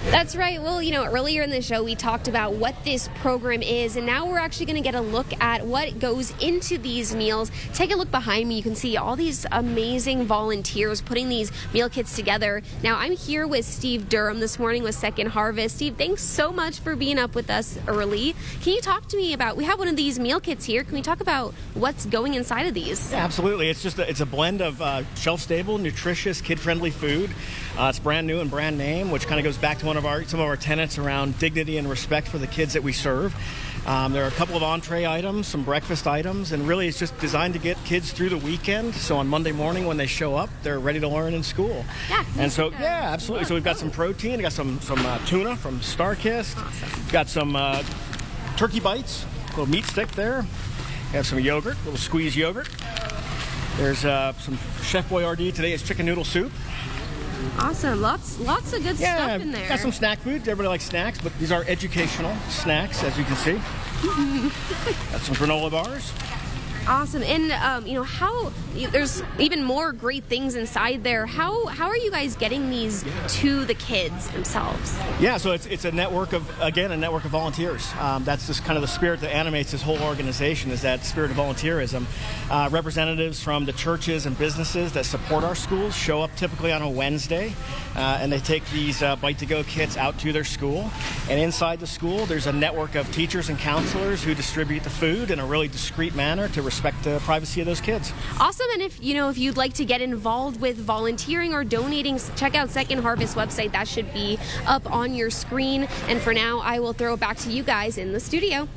That's right. Well, earlier in the show, we talked about what this program is, and now we're actually going to get a look at what goes into these meals. Take a look behind me. You can see all these amazing volunteers putting these meal kits together. Now, I'm here with Steve Durham this morning with Second Harvest. Steve, thanks so much for being up with us early. Can you talk to me about, we have one of these meal kits here. Can we talk about what's going inside of these? Yeah, absolutely. It's a blend of shelf-stable, nutritious, kid-friendly food. It's brand new and brand name, which kind of goes back to some of our tenets around dignity and respect for the kids that we serve. There are a couple of entree items, some breakfast items, and really it's just designed to get kids through the weekend. So on Monday morning when they show up, they're ready to learn in school. Yeah. And so, yeah, absolutely. So we've got some protein, we've got some tuna from Starkist, we've got some turkey bites, a little meat stick there. We have some yogurt, a little squeezed yogurt. There's some Chef Boyardee. Today it's chicken noodle soup. Awesome. Lots of good stuff in there. Got some snack food. Everybody likes snacks, but these are educational snacks, as you can see. Got some granola bars. Awesome. And, how there's even more great things inside there. How are you guys getting these to the kids themselves? Yeah, so it's a network of volunteers. That's just kind of the spirit that animates this whole organization, is that spirit of volunteerism. Representatives from the churches and businesses that support our schools show up typically on a Wednesday, and they take these Bite-to-Go kits out to their school. And inside the school, there's a network of teachers and counselors who distribute the food in a really discreet manner to respect the privacy of those kids. Awesome. And if you'd like to get involved with volunteering or donating, check out Second Harvest website. That should be up on your screen. And for now, I will throw it back to you guys in the studio.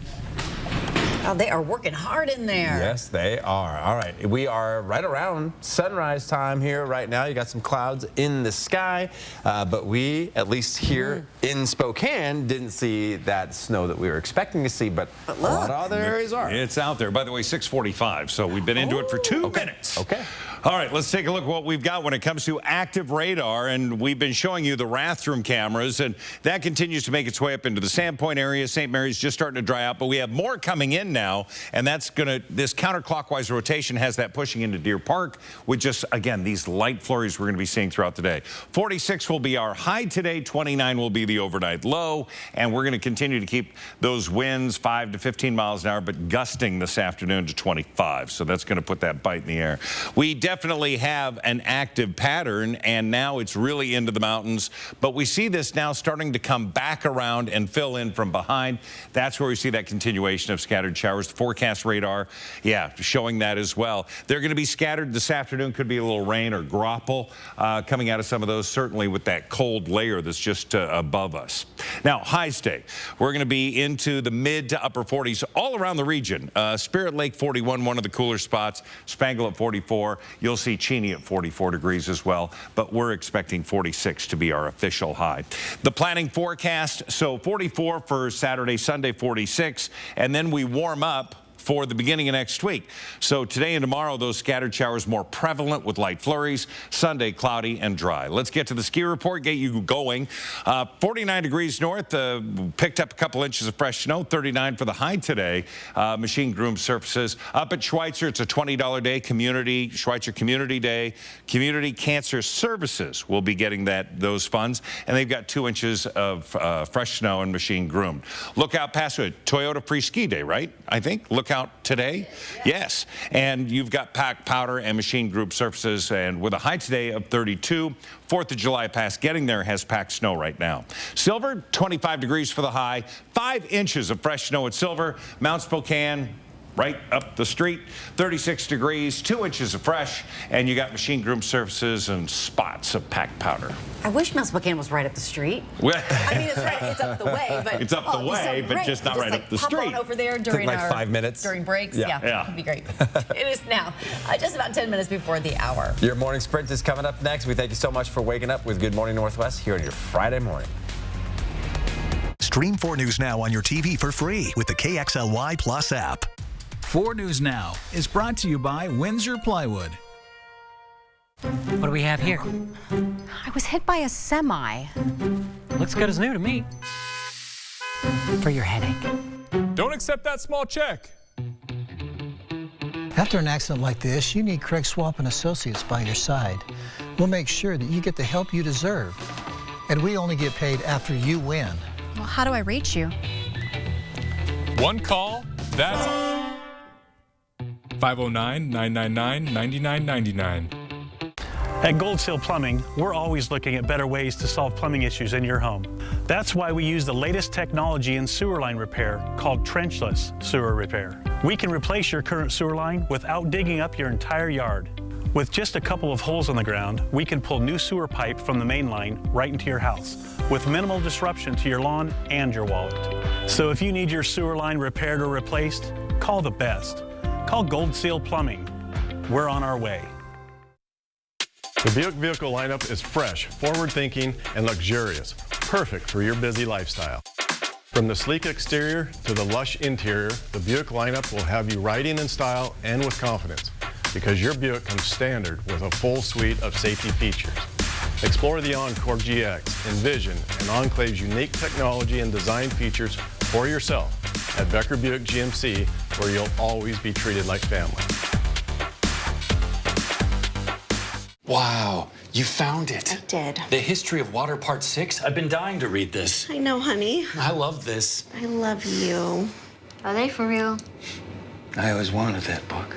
Oh, they are working hard in there. Yes, they are. All right, we are right around sunrise time here right now. You got some clouds in the sky, but we, at least here in Spokane, didn't see that snow that we were expecting to see, but a lot of other areas are. It's out there. By the way, 6:45, so we've been into it for 2 minutes. Okay. All right, let's take a look at what we've got when it comes to active radar, and we've been showing you the Rathdrum cameras, and that continues to make its way up into the Sandpoint area. St. Mary's just starting to dry out, but we have more coming in now, and that's this counterclockwise rotation has that pushing into Deer Park with just, again, these light flurries we're going to be seeing throughout the day. 46 will be our high today, 29 will be the overnight low, and we're going to continue to keep those winds 5 to 15 miles an hour, but gusting this afternoon to 25, so that's going to put that bite in the air. We definitely have an active pattern, and now it's really into the mountains, but we see this now starting to come back around and fill in from behind. That's where we see that continuation of scattered showers. The forecast radar, yeah, showing that as well. They're going to be scattered this afternoon. Could be a little rain or graupel coming out of some of those, certainly with that cold layer that's just above us. Now, highs day, we're going to be into the mid to upper 40s all around the region. Spirit Lake 41, one of the cooler spots. Spangle at 44. You'll see Cheney at 44 degrees as well, but we're expecting 46 to be our official high. The planning forecast, so 44 for Saturday, Sunday 46, and then we warm up for the beginning of next week. So today and tomorrow, those scattered showers more prevalent with light flurries. Sunday, cloudy and dry. Let's get to the ski report, get you going. 49 degrees north, picked up a couple inches of fresh snow, 39 for the high today. Machine groomed surfaces. Up at Schweitzer, it's a $20 day, Schweitzer Community Day. Community Cancer Services will be getting those funds, and they've got 2 inches of fresh snow and machine groomed. Look out past it, Toyota Free Ski Day, right? I think. Look out today? Yes. And you've got packed powder and machine group surfaces, and with a high today of 32. 4th of July pass getting there has packed snow right now. Silver, 25 degrees for the high. 5 inches of fresh snow at Silver. Mount Spokane, right up the street, 36 degrees, 2 inches of fresh, and you got machine groomed surfaces and spots of packed powder. I wish Mount Spokane was right up the street. Well, I mean, it's up the way, but it's up the way, but just not right up the street. Pop on over there during like 5 minutes during breaks. Yeah, it'd be great. It is now just about 10 minutes before the hour. Your morning sprint is coming up next. We thank you so much for waking up with Good Morning Northwest here on your Friday morning. Stream 4 News Now on your TV for free with the KXLY Plus app. 4 News Now is brought to you by Windsor Plywood. What do we have here? I was hit by a semi. Looks good as new to me. For your headache. Don't accept that small check. After an accident like this, you need Craig Swamp and Associates by your side. We'll make sure that you get the help you deserve. And we only get paid after you win. Well, how do I reach you? One call, that's 509-999-9999. At Gold Seal Plumbing, we're always looking at better ways to solve plumbing issues in your home. That's why we use the latest technology in sewer line repair called trenchless sewer repair. We can replace your current sewer line without digging up your entire yard. With just a couple of holes in the ground, we can pull new sewer pipe from the main line right into your house with minimal disruption to your lawn and your wallet. So if you need your sewer line repaired or replaced, call the best. Call Gold Seal Plumbing. We're on our way. The Buick vehicle lineup is fresh, forward-thinking, and luxurious, perfect for your busy lifestyle. From the sleek exterior to the lush interior, the Buick lineup will have you riding in style and with confidence, because your Buick comes standard with a full suite of safety features. Explore the Encore GX, Envision, and Enclave's unique technology and design features for yourself at Becker Buick GMC, where you'll always be treated like family. Wow, you found it. I did. The History of Water Part 6. I've been dying to read this. I know, honey. I love this. I love you. Are they for real? I always wanted that book.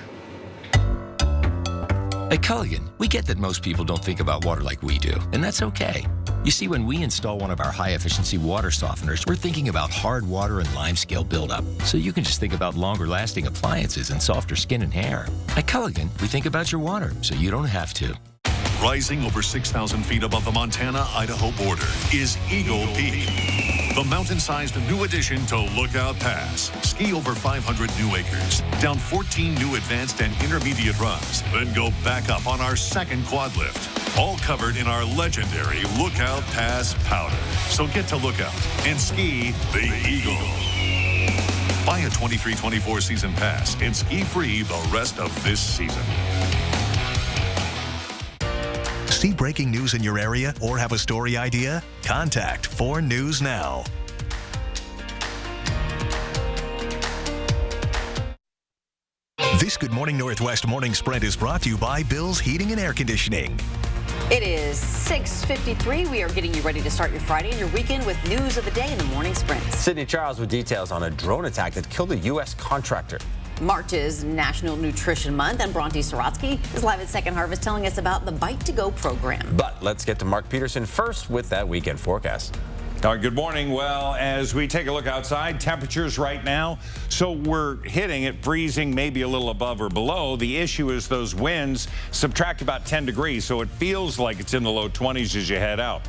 At Culligan, we get that most people don't think about water like we do, and that's okay. You see, when we install one of our high-efficiency water softeners, we're thinking about hard water and lime scale buildup, so you can just think about longer-lasting appliances and softer skin and hair. At Culligan, we think about your water, so you don't have to. Rising over 6,000 feet above the Montana-Idaho border is Eagle Peak, the mountain-sized new addition to Lookout Pass. Ski over 500 new acres, down 14 new advanced and intermediate runs, then go back up on our second quad lift. All covered in our legendary Lookout Pass powder. So get to Lookout and ski the Eagle. Buy a 23-24 season pass and ski free the rest of this season. See breaking news in your area or have a story idea? Contact 4 News Now. This Good Morning Northwest Morning Sprint is brought to you by Bill's Heating and Air Conditioning. It is 6:53. We are getting you ready to start your Friday and your weekend with news of the day in the morning sprint. Sydney Charles with details on a drone attack that killed a U.S. contractor. March is National Nutrition Month, and Bronte Sorotsky is live at Second Harvest telling us about the Bite to Go program. But let's get to Mark Peterson first with that weekend forecast. All right, good morning. Well, as we take a look outside, temperatures right now, so we're hitting it freezing, maybe a little above or below. The issue is those winds subtract about 10 degrees, so it feels like it's in the low 20s as you head out.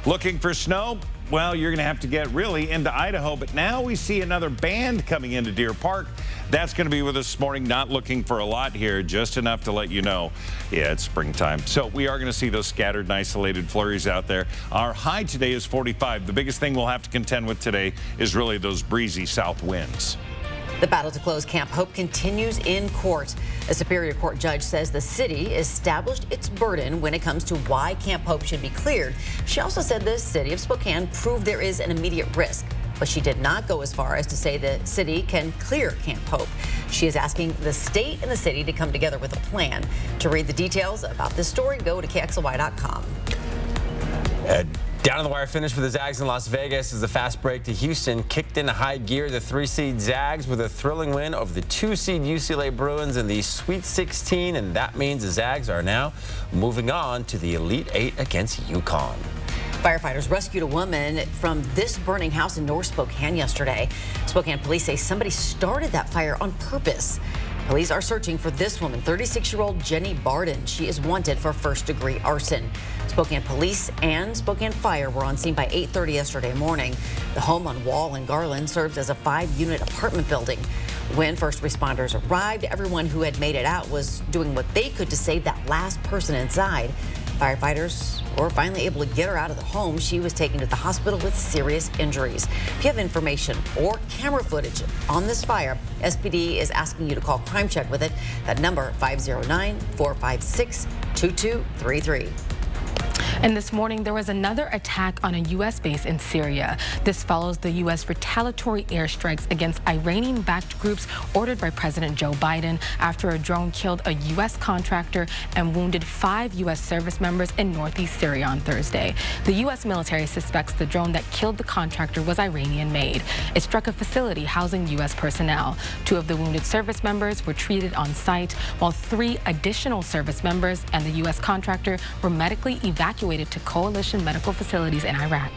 Looking for snow? Well, you're going to have to get really into Idaho, but now we see another band coming into Deer Park. That's going to be with us this morning. Not looking for a lot here, just enough to let you know, yeah, it's springtime. So we are going to see those scattered and isolated flurries out there. Our high today is 45. The biggest thing we'll have to contend with today is really those breezy south winds. The battle to close Camp Hope continues in court. A Superior Court judge says the city established its burden when it comes to why Camp Hope should be cleared. She also said the city of Spokane proved there is an immediate risk, but she did not go as far as to say the city can clear Camp Hope. She is asking the state and the city to come together with a plan. To read the details about this story, go to KXLY.com. Down on the wire finish for the Zags in Las Vegas as the fast break to Houston kicked into high gear. The 3-seed Zags with a thrilling win over the 2-seed UCLA Bruins in the Sweet 16, and that means the Zags are now moving on to the Elite 8 against UConn. Firefighters rescued a woman from this burning house in North Spokane yesterday. Spokane police say somebody started that fire on purpose. Police are searching for this woman, 36-year-old Jenny Barden. She is wanted for first-degree arson. Spokane police and Spokane Fire were on scene by 8:30 yesterday morning. The home on Wall and Garland serves as a 5-unit apartment building. When first responders arrived, everyone who had made it out was doing what they could to save that last person inside. Firefighters were finally able to get her out of the home. She was taken to the hospital with serious injuries. If you have information or camera footage on this fire, SPD is asking you to call Crime Check with it. That number, 509-456-2233. And this morning, there was another attack on a U.S. base in Syria. This follows the U.S. retaliatory airstrikes against Iranian-backed groups ordered by President Joe Biden after a drone killed a U.S. contractor and wounded 5 U.S. service members in northeast Syria on Thursday. The U.S. military suspects the drone that killed the contractor was Iranian-made. It struck a facility housing U.S. personnel. 2 of the wounded service members were treated on site, while 3 additional service members and the U.S. contractor were medically evacuated to coalition medical facilities in Iraq.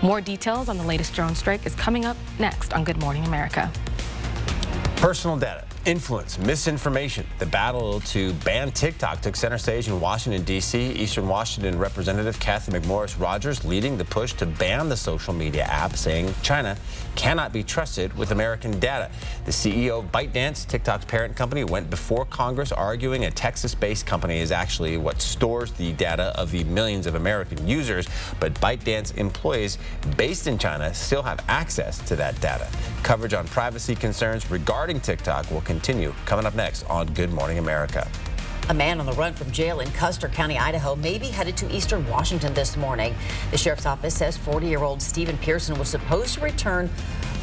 More details on the latest drone strike is coming up next on Good Morning America. Personal data, influence, misinformation. The battle to ban TikTok took center stage in Washington, D.C. Eastern Washington Representative Kathy McMorris Rogers leading the push to ban the social media app, saying China cannot be trusted with American data. The CEO of ByteDance, TikTok's parent company, went before Congress arguing a Texas-based company is actually what stores the data of the millions of American users, but ByteDance employees based in China still have access to that data. Coverage on privacy concerns regarding TikTok will continue coming up next on Good Morning America. A man on the run from jail in Custer County, Idaho, may be headed to Eastern Washington this morning. The sheriff's office says 40-year-old Stephen Pearson was supposed to return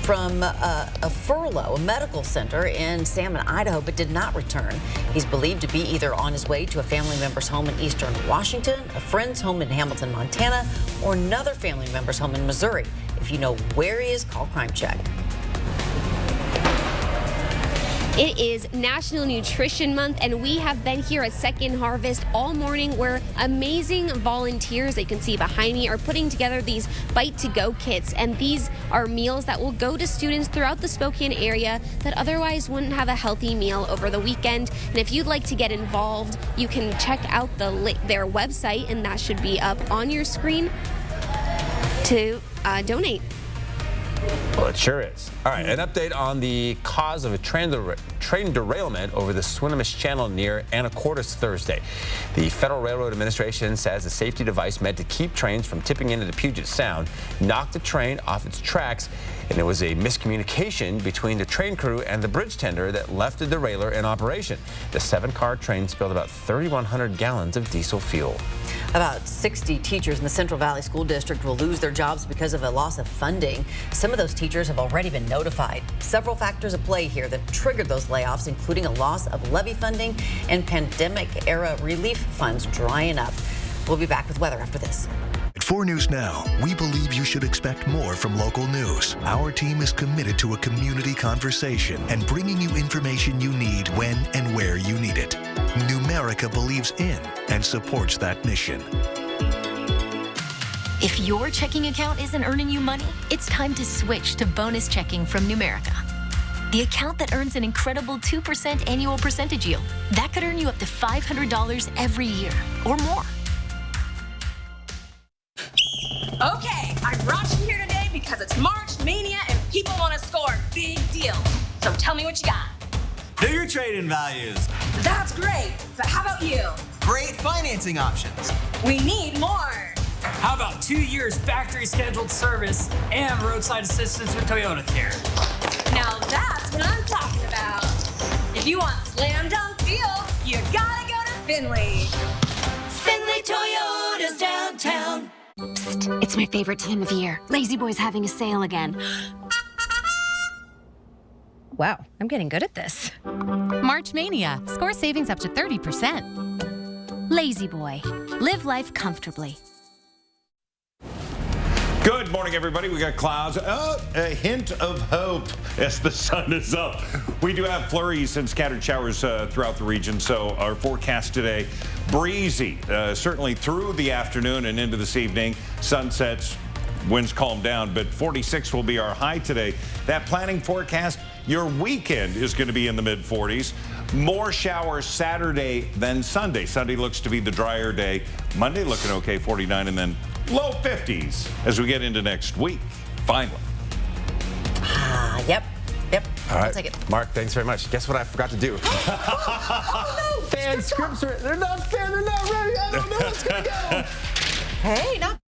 from a furlough, a medical center in Salmon, Idaho, but did not return. He's believed to be either on his way to a family member's home in Eastern Washington, a friend's home in Hamilton, Montana, or another family member's home in Missouri. If you know where he is, call Crime Check. It is National Nutrition Month, and we have been here at Second Harvest all morning where amazing volunteers that you can see behind me are putting together these Bite-to-Go kits. And these are meals that will go to students throughout the Spokane area that otherwise wouldn't have a healthy meal over the weekend. And if you'd like to get involved, you can check out their website, and that should be up on your screen to donate. Well, it sure is. All right, an update on the cause of a train derailment over the Swinomish Channel near Anacortes Thursday. The Federal Railroad Administration says a safety device meant to keep trains from tipping into the Puget Sound knocked the train off its tracks, and it was a miscommunication between the train crew and the bridge tender that left the derailleur in operation. The 7-car train spilled about 3,100 gallons of diesel fuel. About 60 teachers in the Central Valley School District will lose their jobs because of a loss of funding. Some of those teachers have already been notified. Several factors at play here that triggered those layoffs, including a loss of levy funding and pandemic-era relief funds drying up. We'll be back with weather after this. At 4 News Now, we believe you should expect more from local news. Our team is committed to a community conversation and bringing you information you need when and where you need it. Numerica believes in and supports that mission. If your checking account isn't earning you money, it's time to switch to bonus checking from Numerica. The account that earns an incredible 2% annual percentage yield. That could earn you up to $500 every year or more. Okay, I brought you here today because it's March Mania and people want to score big deals. So tell me what you got. Bigger trade-in values. That's great, but how about you? Great financing options. We need more. How about 2 years factory scheduled service and roadside assistance with Toyota Care? Now that's what I'm talking about. If you want slam dunk deals, you gotta go to Finley. Finley Toyota's downtown. Psst, it's my favorite time of year. Lazy Boy's having a sale again. Wow, I'm getting good at this. March Mania. Score savings up to 30%. Lazy Boy. Live life comfortably. Good morning, everybody. We got clouds. Oh, a hint of hope as the sun is up. We do have flurries and scattered showers throughout the region. So our forecast today, breezy, certainly through the afternoon and into this evening. Sunsets, winds calm down, but 46 will be our high today. That planning forecast, your weekend is going to be in the mid-40s. More showers Saturday than Sunday. Sunday looks to be the drier day. Monday looking okay, 49, and then low 50s as we get into next week, finally. Yep. All I'll right. take it. Mark, thanks very much. Guess what I forgot to do? Oh, no. Fan scripts are, they're not ready. I don't know what's going to go. Hey, not